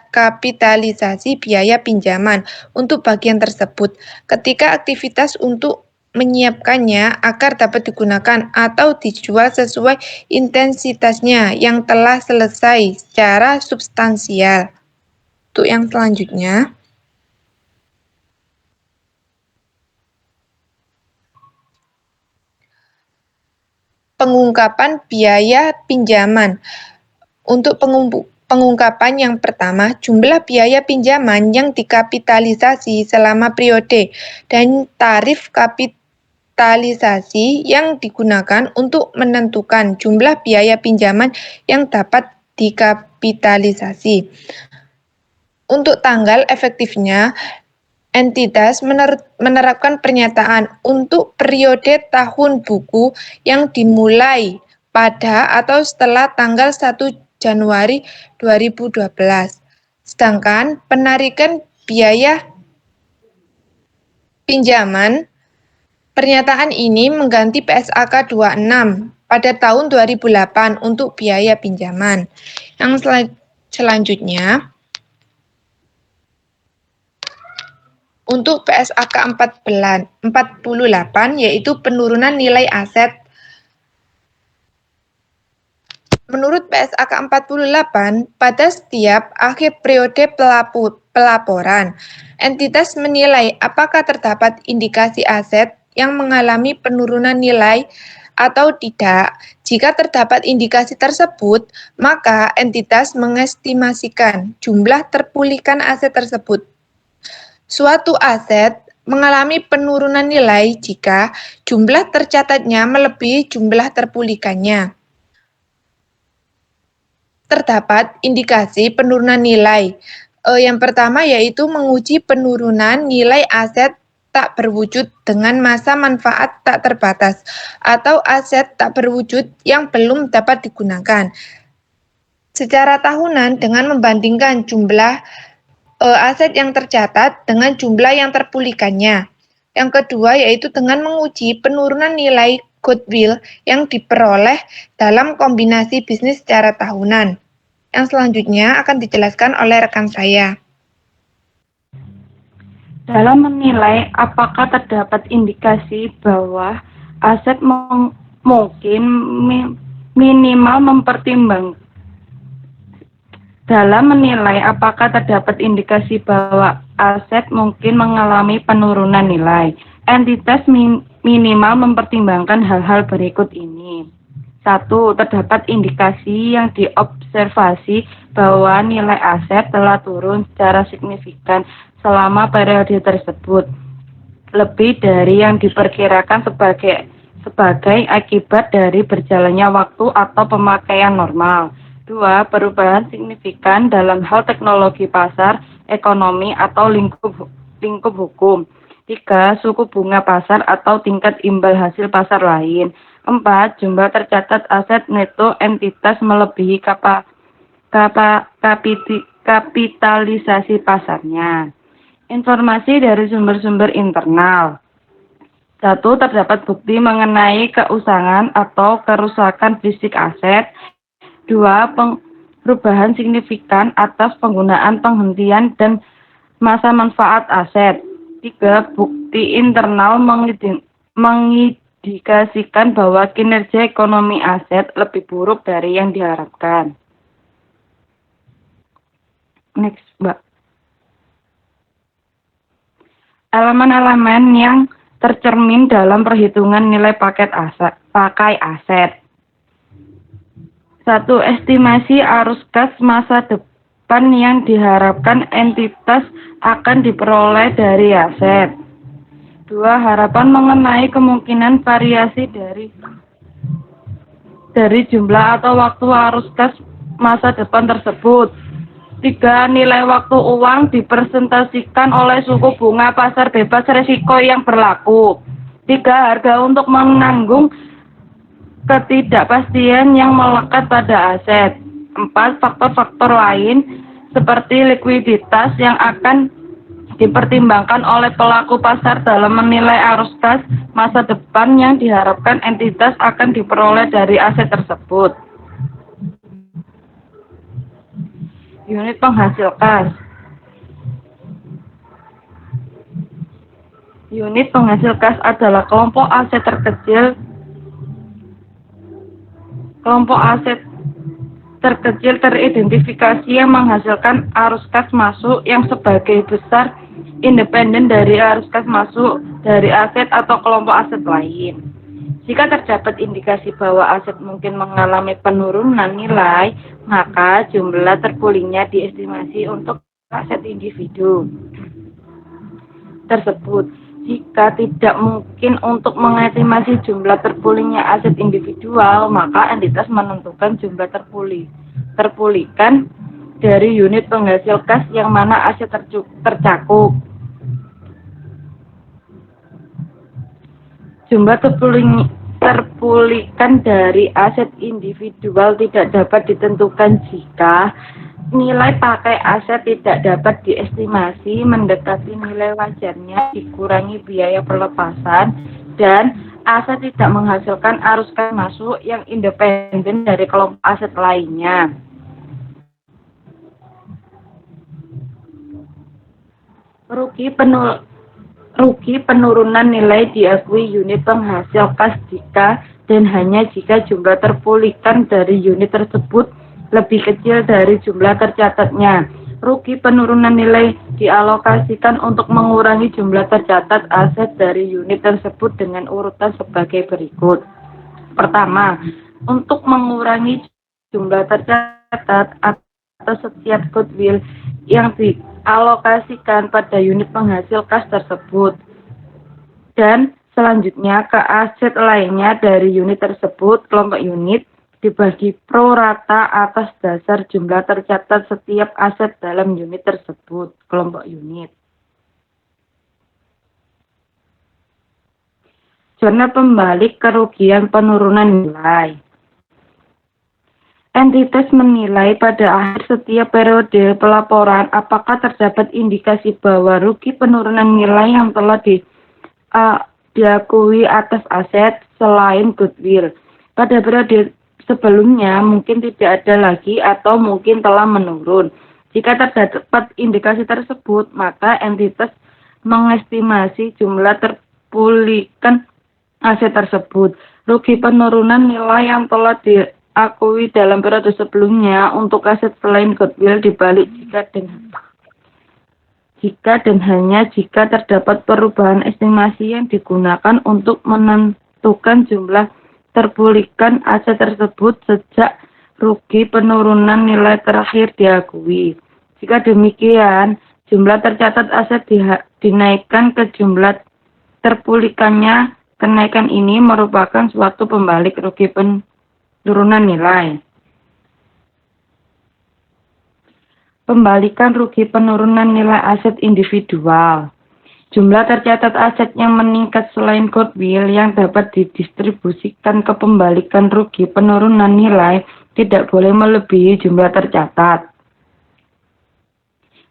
kapitalisasi biaya pinjaman untuk bagian tersebut ketika aktivitas untuk menyiapkannya agar dapat digunakan atau dijual sesuai intensitasnya yang telah selesai secara substansial. Untuk yang selanjutnya, pengungkapan biaya pinjaman. Untuk pengungkapan yang pertama, jumlah biaya pinjaman yang dikapitalisasi selama periode dan tarif kapitalisasi yang digunakan untuk menentukan jumlah biaya pinjaman yang dapat dikapitalisasi. Untuk tanggal efektifnya, entitas menerapkan pernyataan untuk periode tahun buku yang dimulai pada atau setelah tanggal 1 Januari 2012. Sedangkan penarikan biaya pinjaman, pernyataan ini mengganti PSAK 26 pada tahun 2008 untuk biaya pinjaman. Yang selanjutnya, untuk PSAK 48 yaitu penurunan nilai aset. Menurut PSAK 48, pada setiap akhir periode pelaporan, entitas menilai apakah terdapat indikasi aset yang mengalami penurunan nilai atau tidak. Jika terdapat indikasi tersebut, maka entitas mengestimasikan jumlah terpulihkan aset tersebut. Suatu aset mengalami penurunan nilai jika jumlah tercatatnya melebihi jumlah terpulihkannya. Terdapat indikasi penurunan nilai. Yang pertama yaitu menguji penurunan nilai aset tak berwujud dengan masa manfaat tak terbatas atau aset tak berwujud yang belum dapat digunakan. Secara tahunan dengan membandingkan jumlah aset yang tercatat dengan jumlah yang terpulihkannya. Yang kedua yaitu dengan menguji penurunan nilai goodwill yang diperoleh dalam kombinasi bisnis secara tahunan. Yang selanjutnya akan dijelaskan oleh rekan saya. Dalam menilai apakah terdapat indikasi bahwa aset mungkin minimal mempertimbangkan. Dalam menilai apakah terdapat indikasi bahwa aset mungkin mengalami penurunan nilai, entitas minimal mempertimbangkan hal-hal berikut ini. 1. Terdapat indikasi yang diobservasi bahwa nilai aset telah turun secara signifikan selama periode tersebut, lebih dari yang diperkirakan sebagai akibat dari berjalannya waktu atau pemakaian normal. 2. Perubahan signifikan dalam hal teknologi pasar, ekonomi, atau lingkup hukum. 3. Suku bunga pasar atau tingkat imbal hasil pasar lain. 4. Jumlah tercatat aset neto entitas melebihi kapitalisasi pasarnya. Informasi dari sumber-sumber internal. 1. Terdapat bukti mengenai keusangan atau kerusakan fisik aset. 2. Perubahan signifikan atas penggunaan penghentian dan masa manfaat aset. 3. Bukti internal mengindikasikan bahwa kinerja ekonomi aset lebih buruk dari yang diharapkan. Next, Mbak. Elemen-elemen yang tercermin dalam perhitungan nilai pakai aset. 1. Estimasi arus kas masa depan yang diharapkan entitas akan diperoleh dari aset. 2. Harapan mengenai kemungkinan variasi dari jumlah atau waktu arus kas masa depan tersebut. 3. Nilai waktu uang dipresentasikan oleh suku bunga pasar bebas risiko yang berlaku. 3. Harga untuk menanggung ketidakpastian yang melekat pada aset. 4. Faktor-faktor lain seperti likuiditas yang akan dipertimbangkan oleh pelaku pasar dalam menilai arus kas masa depan yang diharapkan entitas akan diperoleh dari aset tersebut. Unit penghasil kas. Unit penghasil kas adalah kelompok aset terkecil teridentifikasi yang menghasilkan arus kas masuk yang sebagai besar independen dari arus kas masuk dari aset atau kelompok aset lain. Jika terdapat indikasi bahwa aset mungkin mengalami penurunan nilai, maka jumlah terpulihnya diestimasi untuk aset individu tersebut. Jika tidak mungkin untuk mengestimasi jumlah terpulihnya aset individual, maka entitas menentukan jumlah terpulihkan dari unit penghasil kas yang mana aset tercakup. Jumlah terpulihkan dari aset individual tidak dapat ditentukan jika nilai pakai aset tidak dapat diestimasi mendekati nilai wajarnya dikurangi biaya pelepasan dan aset tidak menghasilkan arus kas masuk yang independen dari kelompok aset lainnya. Rugi penurunan nilai diakui unit penghasil kas jika dan hanya jika jumlah terpulihkan dari unit tersebut lebih kecil dari jumlah tercatatnya. Rugi penurunan nilai dialokasikan untuk mengurangi jumlah tercatat aset dari unit tersebut dengan urutan sebagai berikut. Pertama, untuk mengurangi jumlah tercatat atau setiap goodwill yang dialokasikan pada unit penghasil kas tersebut. Dan selanjutnya ke aset lainnya dari unit tersebut, kelompok unit dibagi pro rata atas dasar jumlah tercatat setiap aset dalam unit tersebut, kelompok unit. Zona pembalik kerugian penurunan nilai. Entitas menilai pada akhir setiap periode pelaporan apakah terdapat indikasi bahwa rugi penurunan nilai yang telah diakui atas aset selain goodwill. Pada periode sebelumnya mungkin tidak ada lagi atau mungkin telah menurun. Jika terdapat indikasi tersebut, maka entitas mengestimasi jumlah terpulihkan aset tersebut. Rugi penurunan nilai yang telah diakui dalam periode sebelumnya untuk aset selain goodwill dibalik jika dan hanya jika terdapat perubahan estimasi yang digunakan untuk menentukan jumlah terpulihkan aset tersebut sejak rugi penurunan nilai terakhir diakui. Jika demikian, jumlah tercatat aset dinaikkan ke jumlah terpulihkannya. Kenaikan ini merupakan suatu pembalik rugi penurunan nilai. Pembalikan rugi penurunan nilai aset individual. Jumlah tercatat aset yang meningkat selain goodwill yang dapat didistribusikan ke pembalikan rugi penurunan nilai tidak boleh melebihi jumlah tercatat.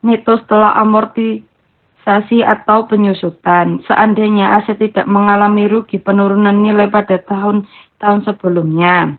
Neto setelah amortisasi atau penyusutan. Seandainya aset tidak mengalami rugi penurunan nilai pada tahun-tahun sebelumnya.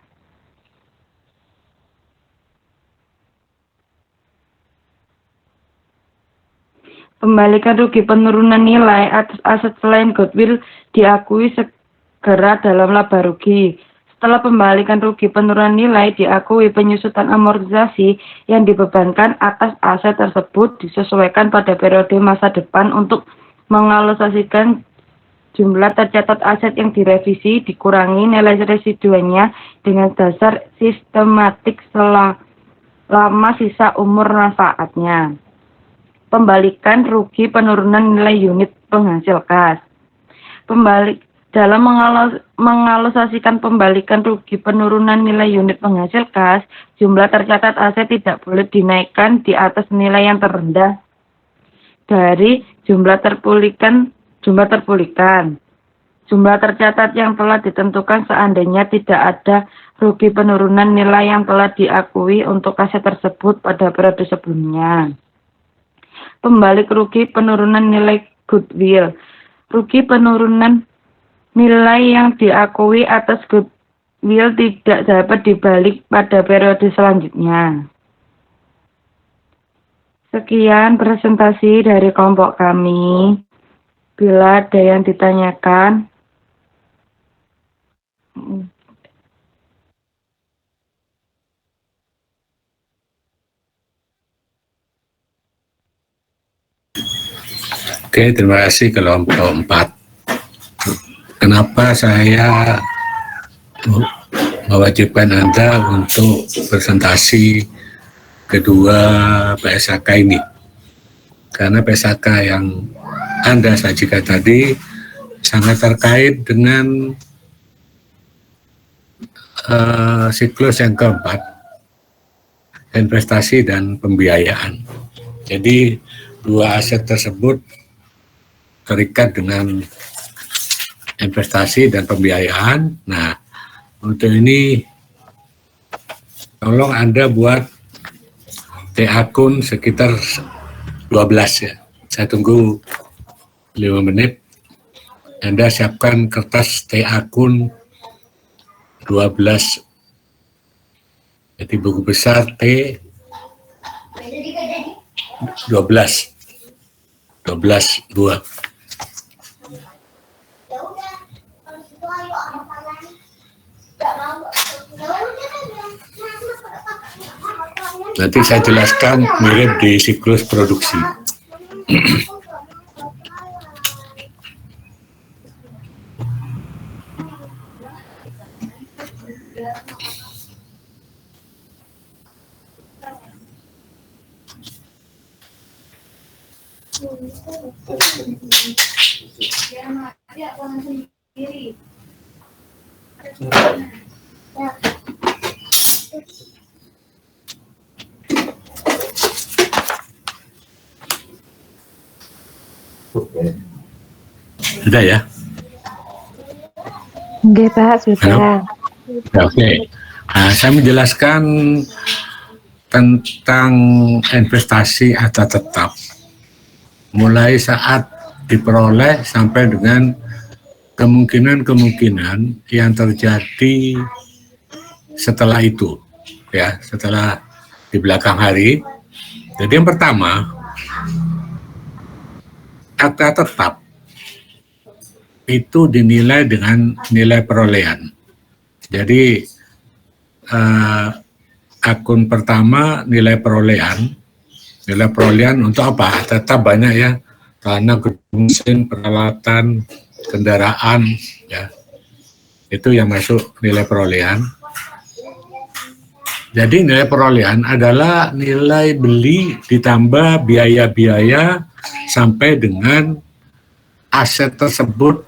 Pembalikan rugi penurunan nilai atas aset selain goodwill diakui segera dalam laba rugi. Setelah pembalikan rugi penurunan nilai diakui, penyusutan amortisasi yang dibebankan atas aset tersebut disesuaikan pada periode masa depan untuk mengalokasikan jumlah tercatat aset yang direvisi dikurangi nilai residuannya dengan dasar sistematik selama sisa umur manfaatnya. Pembalikan rugi penurunan nilai unit penghasil kas. Dalam mengalokasikan pembalikan rugi penurunan nilai unit penghasil kas, jumlah tercatat aset tidak boleh dinaikkan di atas nilai yang terendah dari jumlah terpulihkan. Jumlah tercatat yang telah ditentukan seandainya tidak ada rugi penurunan nilai yang telah diakui untuk aset tersebut pada periode sebelumnya. pembalik rugi penurunan nilai goodwill. Rugi penurunan nilai yang diakui atas goodwill tidak dapat dibalik pada periode selanjutnya. Sekian presentasi dari kelompok kami. Bila ada yang ditanyakan, Oke, terima kasih kelompok 4. Kenapa saya mewajibkan Anda untuk presentasi kedua PSAK ini? Karena PSAK yang Anda sajikan tadi sangat terkait dengan siklus yang keempat, investasi dan pembiayaan. Jadi dua aset tersebut terikat dengan investasi dan pembiayaan. Nah, untuk ini tolong Anda buat T-akun sekitar 12 ya. Saya tunggu 5 menit. Anda siapkan kertas T-akun 12. Jadi buku besar T 12 buah. Nanti saya jelaskan mirip di siklus produksi. Sudah ya? Oke Pak, sudah. Oke. Nah, saya menjelaskan tentang investasi atau tetap. Mulai saat diperoleh sampai dengan kemungkinan-kemungkinan yang terjadi setelah itu, ya, setelah di belakang hari. Jadi yang pertama, kata tetap itu dinilai dengan nilai perolehan. Jadi akun pertama nilai perolehan untuk apa? Tetap banyak ya, tanah, mesin, peralatan, kendaraan, ya, itu yang masuk nilai perolehan. Jadi nilai perolehan adalah nilai beli ditambah biaya-biaya sampai dengan aset tersebut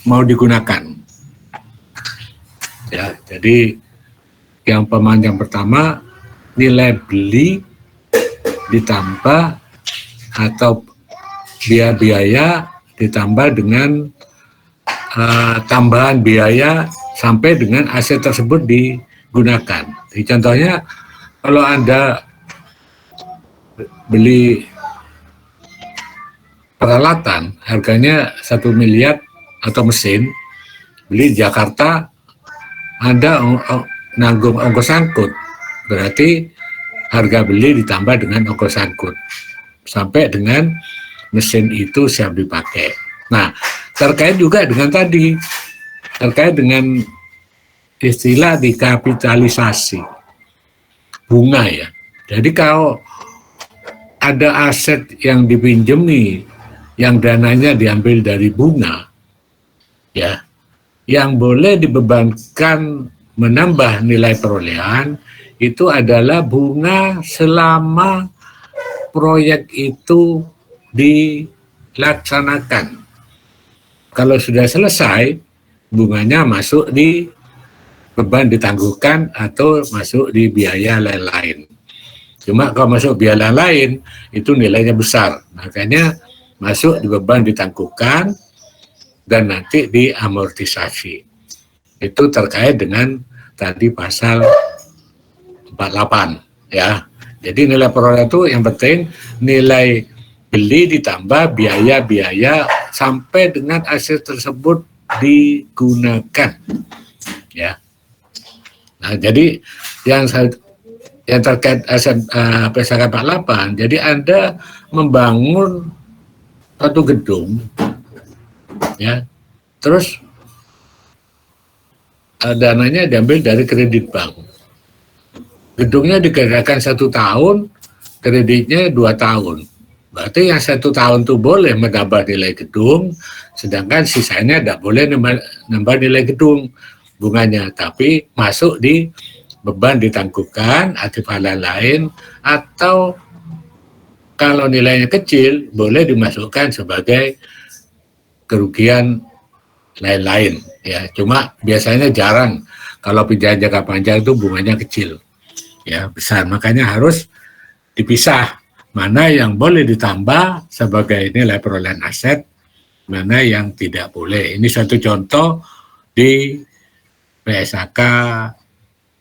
mau digunakan. Ya, jadi yang pemanjang pertama nilai beli ditambah atau biaya ditambah dengan tambahan biaya sampai dengan aset tersebut digunakan. Jadi contohnya kalau Anda beli peralatan harganya 1 miliar atau mesin, beli di Jakarta, Anda nanggung ongkos angkut, berarti harga beli ditambah dengan ongkos angkut sampai dengan mesin itu siap dipakai. Nah, terkait juga dengan tadi, terkait dengan istilah dikapitalisasi bunga ya. Jadi kalau ada aset yang dipinjami yang dananya diambil dari bunga, ya, yang boleh dibebankan menambah nilai perolehan itu adalah bunga selama proyek itu dilaksanakan. Kalau sudah selesai, bunganya masuk di beban ditangguhkan atau masuk di biaya lain-lain. Cuma kalau masuk biaya lain itu nilainya besar, makanya masuk di beban ditangguhkan dan nanti diamortisasi. Itu terkait dengan tadi pasal 48 ya. Jadi nilai perolehan itu yang penting nilai beli ditambah biaya-biaya sampai dengan aset tersebut digunakan. Ya. Nah, jadi yang terkait aset PSK 48, jadi Anda membangun satu gedung, ya, terus dananya diambil dari kredit bank. Gedungnya dikerjakan 1 tahun, kreditnya 2 tahun. Berarti yang 1 tahun itu boleh menambah nilai gedung, sedangkan sisanya tidak boleh nambah nilai gedung bunganya, tapi masuk di beban ditangguhkan, aktif lain, atau kalau nilainya kecil boleh dimasukkan sebagai kerugian lain-lain. Ya, cuma biasanya jarang kalau pinjaman jangka panjang itu bunganya kecil. Ya, besar, makanya harus dipisah mana yang boleh ditambah sebagai nilai perolehan aset, mana yang tidak boleh. Ini satu contoh di PSK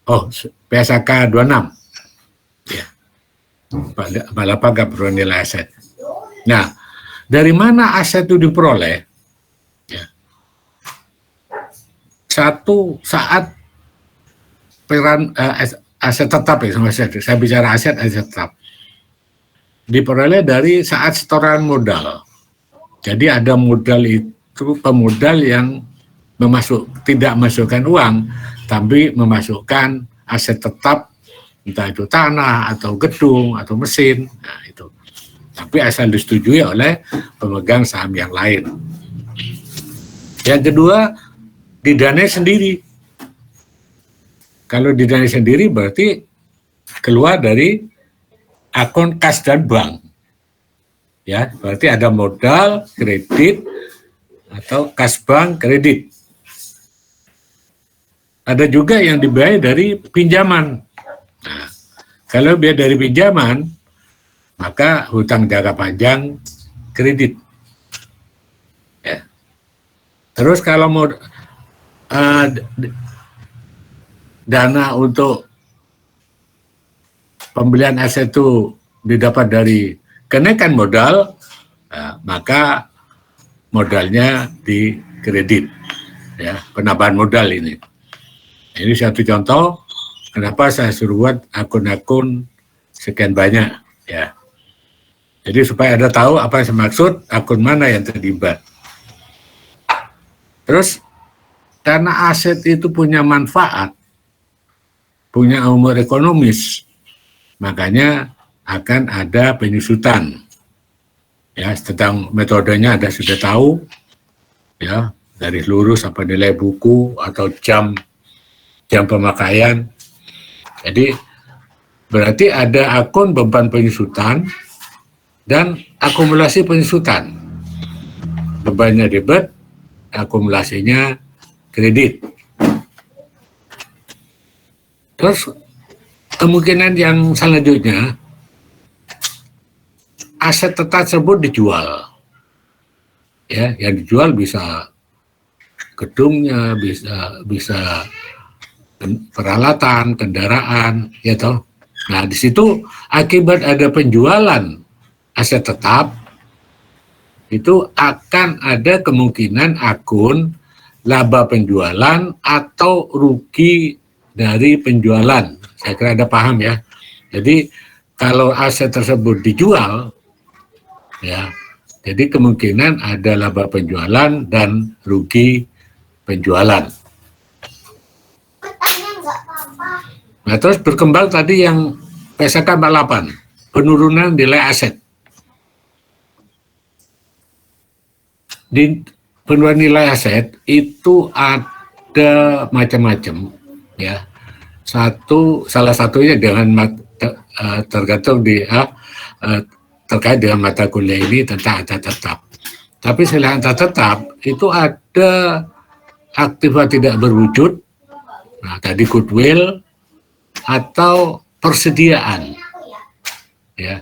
26 ya, 48 nggak perlu nilai aset. Nah, dari mana aset itu diperoleh? Ya. Satu saat aset tetap ya, saya bicara aset tetap diperoleh dari saat setoran modal. Jadi ada modal itu pemodal yang tidak masukkan uang, tapi memasukkan aset tetap, entah itu tanah atau gedung atau mesin. Nah, itu. Tapi asal disetujui oleh pemegang saham yang lain. Yang kedua, didanai sendiri. Kalau didanai sendiri berarti keluar dari akun kas dan bank. Ya, berarti ada modal, kredit, atau kas bank, kredit. Ada juga yang dibayar dari pinjaman. Nah, kalau biaya dari pinjaman, maka hutang jangka panjang, kredit. Ya. Terus kalau mau dana untuk pembelian aset itu didapat dari kenaikan modal, maka modalnya di kredit, ya, penambahan modal ini. Ini satu contoh kenapa saya suruh buat akun-akun sekian banyak, ya. Jadi supaya Anda tahu apa yang saya maksud, akun mana yang terlibat. Terus karena aset itu punya manfaat, punya umur ekonomis, makanya akan ada penyusutan. Ya, tentang metodenya Anda sudah tahu, ya, dari seluruh sampai nilai buku atau jam pemakaian. Jadi berarti ada akun beban penyusutan dan akumulasi penyusutan. Bebannya debit, akumulasinya kredit. Terus kemungkinan yang selanjutnya, aset tetap tersebut dijual. Ya, yang dijual bisa gedungnya, bisa peralatan, kendaraan, ya toh. Nah, di situ akibat ada penjualan aset tetap, itu akan ada kemungkinan akun laba penjualan atau rugi dari penjualan. Saya kira Anda paham ya. Jadi kalau aset tersebut dijual, ya, jadi kemungkinan ada laba penjualan dan rugi penjualan. Nah, terus berkembang tadi yang PSK 48, penurunan nilai aset. Di penurunan nilai aset itu ada macam-macam, ya. Salah satunya dengan tergantung terkait dengan mata kuliah ini tentang aset tetap. Tapi selain aset tetap itu ada aktiva tidak berwujud. Nah, tadi goodwill atau persediaan, ya,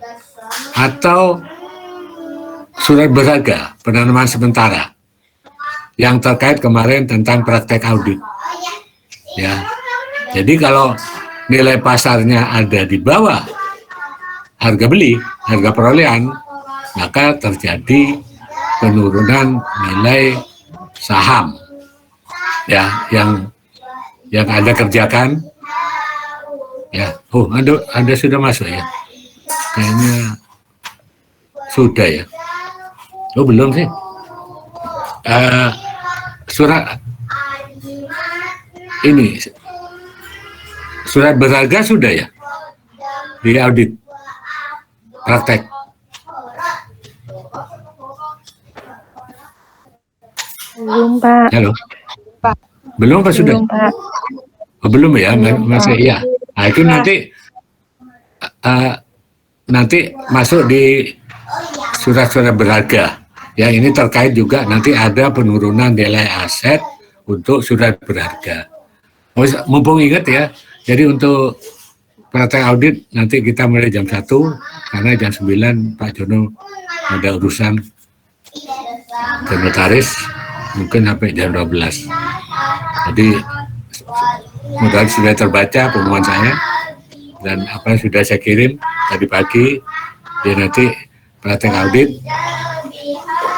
atau surat berharga penanaman sementara yang terkait kemarin tentang praktek audit, ya. Jadi kalau nilai pasarnya ada di bawah harga beli, harga perolehan, maka terjadi penurunan nilai saham ya yang Anda kerjakan ya. Oh, Anda sudah masuk ya, kayaknya sudah ya. Oh, belum sih. Surat ini, surat berharga sudah ya di audit praktek. Belum, Pak. Halo. Belum Pak sudah? Belum, Pak. Oh, belum ya, Belum, masih Pak. ya. Nah, itu nanti masuk di surat-surat berharga. Ya, ini terkait juga nanti ada penurunan nilai aset untuk surat berharga. Oh, mumpung ingat ya, jadi untuk praktek audit nanti kita mulai jam 1, karena jam 9 Pak Jono ada urusan ke notaris, mungkin sampai jam 12. Jadi mudah-mudahan sudah terbaca pengumuman saya dan apa yang sudah saya kirim tadi pagi. Jadi nanti praktek audit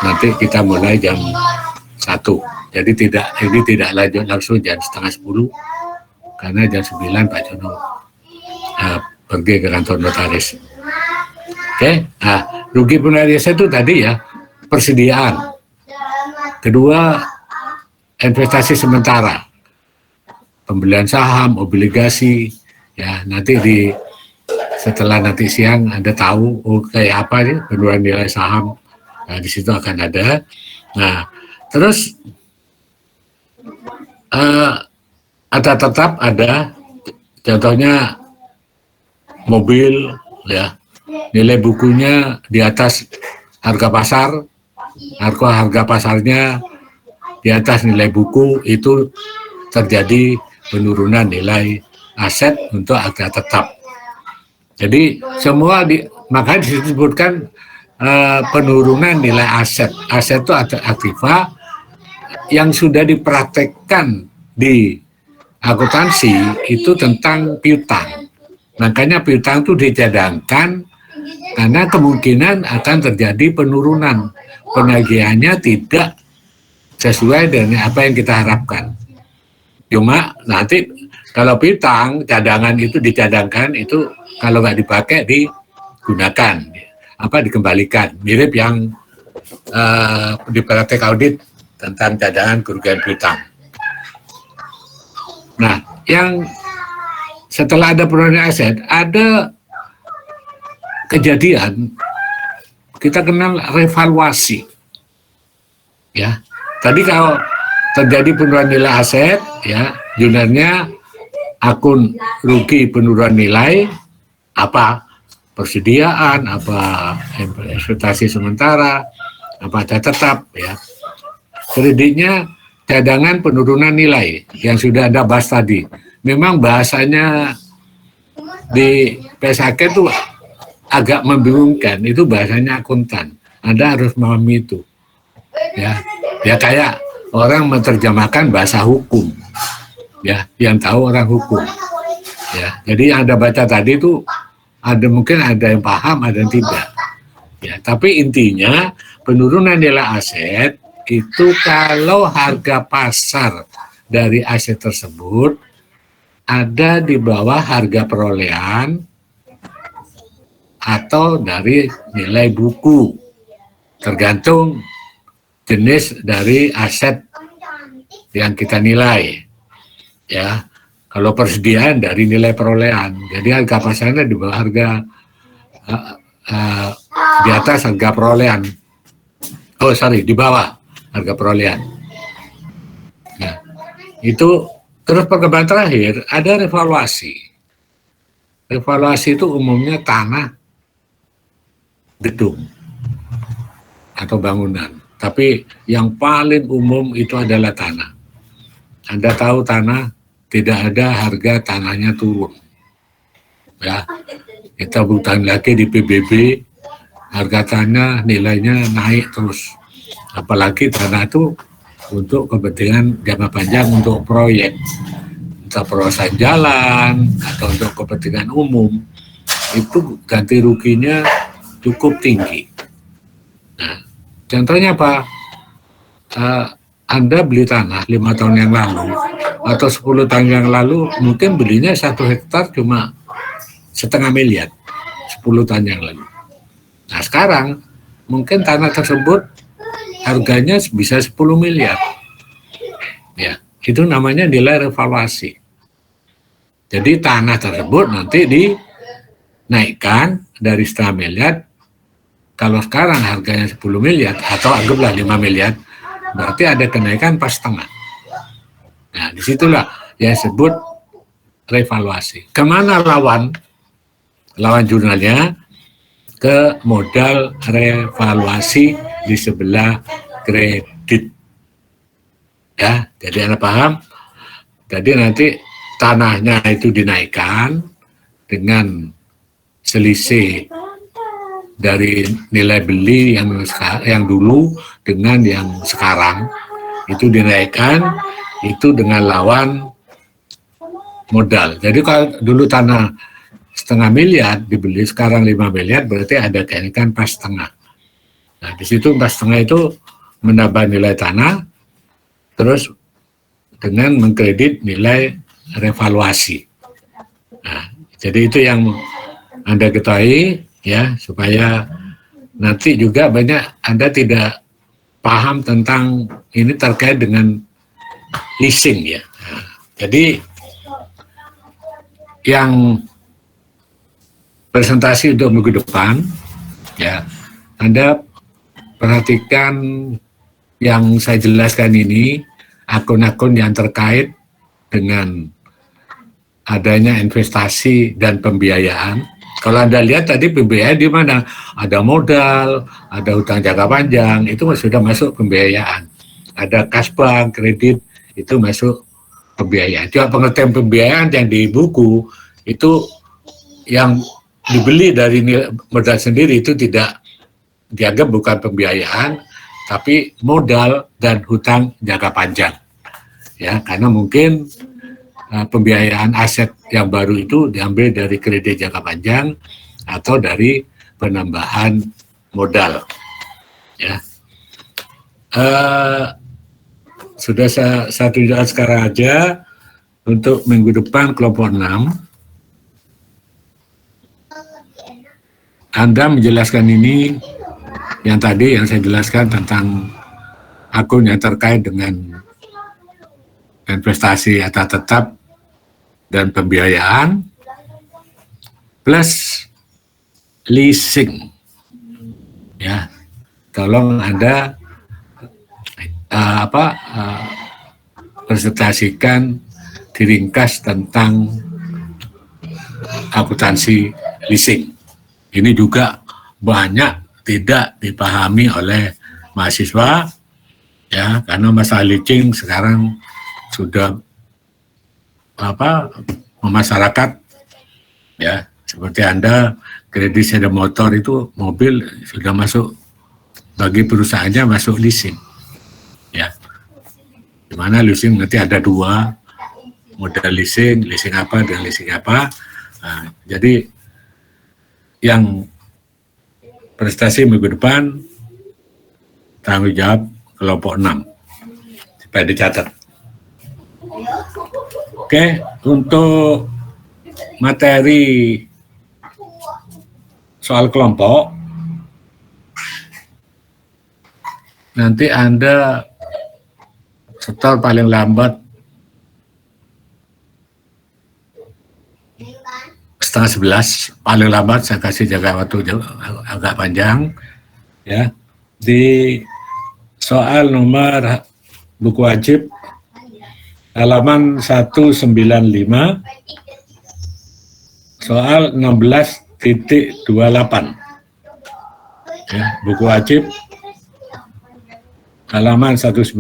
nanti kita mulai jam 1. Jadi ini tidak lanjut langsung jam 9:30, karena jam 9 Pak Jono pergi ke kantor notaris. Oke, nah rugi penurunan aset itu tadi ya persediaan. Kedua, investasi sementara, pembelian saham, obligasi, ya nanti setelah nanti siang Anda tahu kayak apa nih penurunan nilai saham. Nah, di situ akan ada. Nah, terus ada tetap ada, contohnya mobil, ya nilai bukunya di atas harga pasar, harga pasarnya di atas nilai buku, itu terjadi penurunan nilai aset untuk harga tetap. Jadi semua makanya disebutkan penurunan nilai aset. Aset itu ada aktiva yang sudah dipraktekkan di akuntansi itu tentang piutang. Makanya piutang itu dicadangkan karena kemungkinan akan terjadi penurunan. Penagihannya tidak sesuai dengan apa yang kita harapkan. Cuma nanti kalau piutang, cadangan itu dicadangkan, itu kalau nggak dipakai digunakan. Dikembalikan, mirip yang di praktek audit tentang cadangan kerugian piutang. Nah, yang setelah ada penurunan aset, ada kejadian kita kenal revaluasi. Ya, tadi kalau terjadi penurunan nilai aset, ya jurnalnya akun rugi penurunan nilai apa? Persediaan, apa investasi sementara, apa aset tetap, ya. Kreditnya cadangan penurunan nilai yang sudah Anda bahas tadi. Memang bahasanya di PSAK itu agak membingungkan, itu bahasanya akuntan. Anda harus memahami itu. Ya kayak orang menerjemahkan bahasa hukum. Ya, yang tahu orang hukum. Ya, jadi yang Anda baca tadi itu mungkin ada yang paham, ada yang tidak. Ya, tapi intinya penurunan nilai aset itu kalau harga pasar dari aset tersebut ada di bawah harga perolehan atau dari nilai buku, tergantung jenis dari aset yang kita nilai. Ya. Kalau persediaan dari nilai perolehan, jadi harga pasarnya di bawah harga di atas harga perolehan. Di bawah harga perolehan. Nah, itu terus perkembangan terakhir ada revaluasi. Revaluasi itu umumnya tanah, gedung, atau bangunan. Tapi yang paling umum itu adalah tanah. Anda tahu tanah, tidak ada harga tanahnya turun. Ya, kita bukan lagi di PBB, harga tanah nilainya naik terus. Apalagi tanah itu untuk kepentingan jangka panjang untuk proyek, entah perusahaan jalan atau untuk kepentingan umum. itu ganti ruginya cukup tinggi. Nah, contohnya apa? Anda beli tanah 5 tahun yang lalu atau 10 tahun yang lalu, mungkin belinya 1 hektar cuma setengah miliar 10 tahun yang lalu. Nah, sekarang mungkin tanah tersebut harganya bisa 10 miliar. Ya, itu namanya nilai revaluasi. Jadi tanah tersebut nanti dinaikkan dari setengah miliar. Kalau sekarang harganya 10 miliar atau anggaplah 5 miliar, berarti ada kenaikan pas setengah. Nah, disitulah yang disebut revaluasi. Kemana lawan jurnalnya? Ke modal revaluasi di sebelah kredit. Ya, jadi Anda paham? Jadi nanti tanahnya itu dinaikkan dengan selisih dari nilai beli yang dulu dengan yang sekarang, itu dinaikkan itu dengan lawan modal. Jadi kalau dulu tanah setengah miliar dibeli, sekarang 5 miliar, berarti ada kenaikan pas setengah. Nah, di situ pas setengah itu menambah nilai tanah, terus dengan mengkredit nilai revaluasi. Nah, jadi itu yang Anda ketahui ya, supaya nanti juga banyak Anda tidak paham tentang ini terkait dengan leasing ya. Nah, jadi yang presentasi untuk minggu depan ya, Anda perhatikan yang saya jelaskan ini, akun-akun yang terkait dengan adanya investasi dan pembiayaan. Kalau Anda lihat tadi pembiayaan di mana? Ada modal, ada hutang jangka panjang, itu sudah masuk pembiayaan. Ada kas bank, kredit, itu masuk pembiayaan. Cuma pengertian pembiayaan yang di buku itu yang dibeli dari modal sendiri itu tidak dianggap bukan pembiayaan, tapi modal dan hutang jangka panjang. Ya, karena mungkin pembiayaan aset yang baru itu diambil dari kredit jangka panjang atau dari penambahan modal. Ya, sudah saya tunjukkan sekarang aja untuk minggu depan kelompok 6. Anda menjelaskan ini yang tadi yang saya jelaskan tentang akun yang terkait dengan investasi atau tetap dan pembiayaan plus leasing. Ya, tolong Anda presentasikan diringkas tentang akuntansi leasing. Ini juga banyak tidak dipahami oleh mahasiswa ya, karena masalah leasing sekarang sudah memasyarakat ya, seperti Anda kredit sepeda motor itu, mobil sudah masuk bagi perusahaannya masuk leasing ya, dimana leasing nanti ada 2 modal leasing apa dan leasing apa. Nah, jadi yang prestasi minggu depan tanggung jawab kelompok 6 supaya dicatat. Oke, untuk materi soal kelompok nanti Anda setor paling lambat setengah 11, paling lambat. Saya kasih jaga waktu agak panjang ya. Di soal nomor buku wajib halaman 195 soal 16.28 ya, buku wajib halaman 195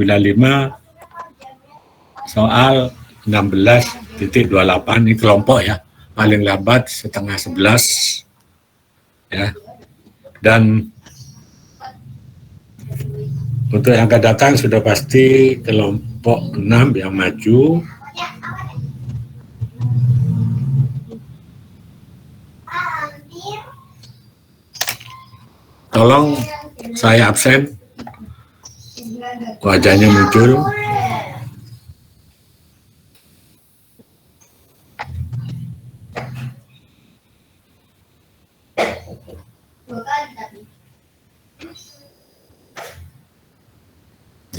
soal 16.28, ini kelompok ya, paling lambat setengah 11 ya. Dan untuk yang akan datang sudah pasti kelompok 6 yang maju. tolong saya absen, wajahnya muncul.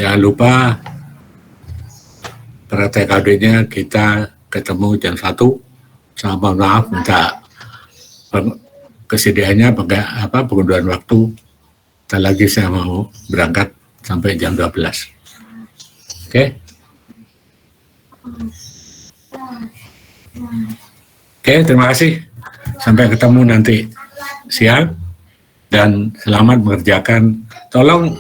Jangan lupa pada TKD-nya kita ketemu jam 1. Sama maaf minta kesediaannya pengunduran waktu. Tak lagi saya mau berangkat sampai jam 12. Oke? Oke, terima kasih. Sampai ketemu nanti siang dan selamat mengerjakan. Tolong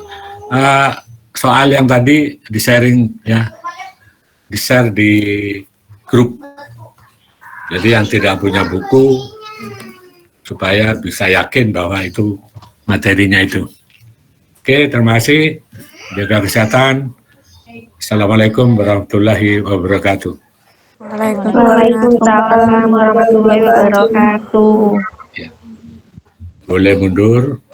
soal yang tadi di-sharing ya, di-share di grup. Jadi yang tidak punya buku supaya bisa yakin bahwa itu materinya itu. Oke, terima kasih. Jaga kesehatan. Assalamualaikum warahmatullahi wabarakatuh. Waalaikumsalam warahmatullahi wabarakatuh. Ya. Boleh mundur.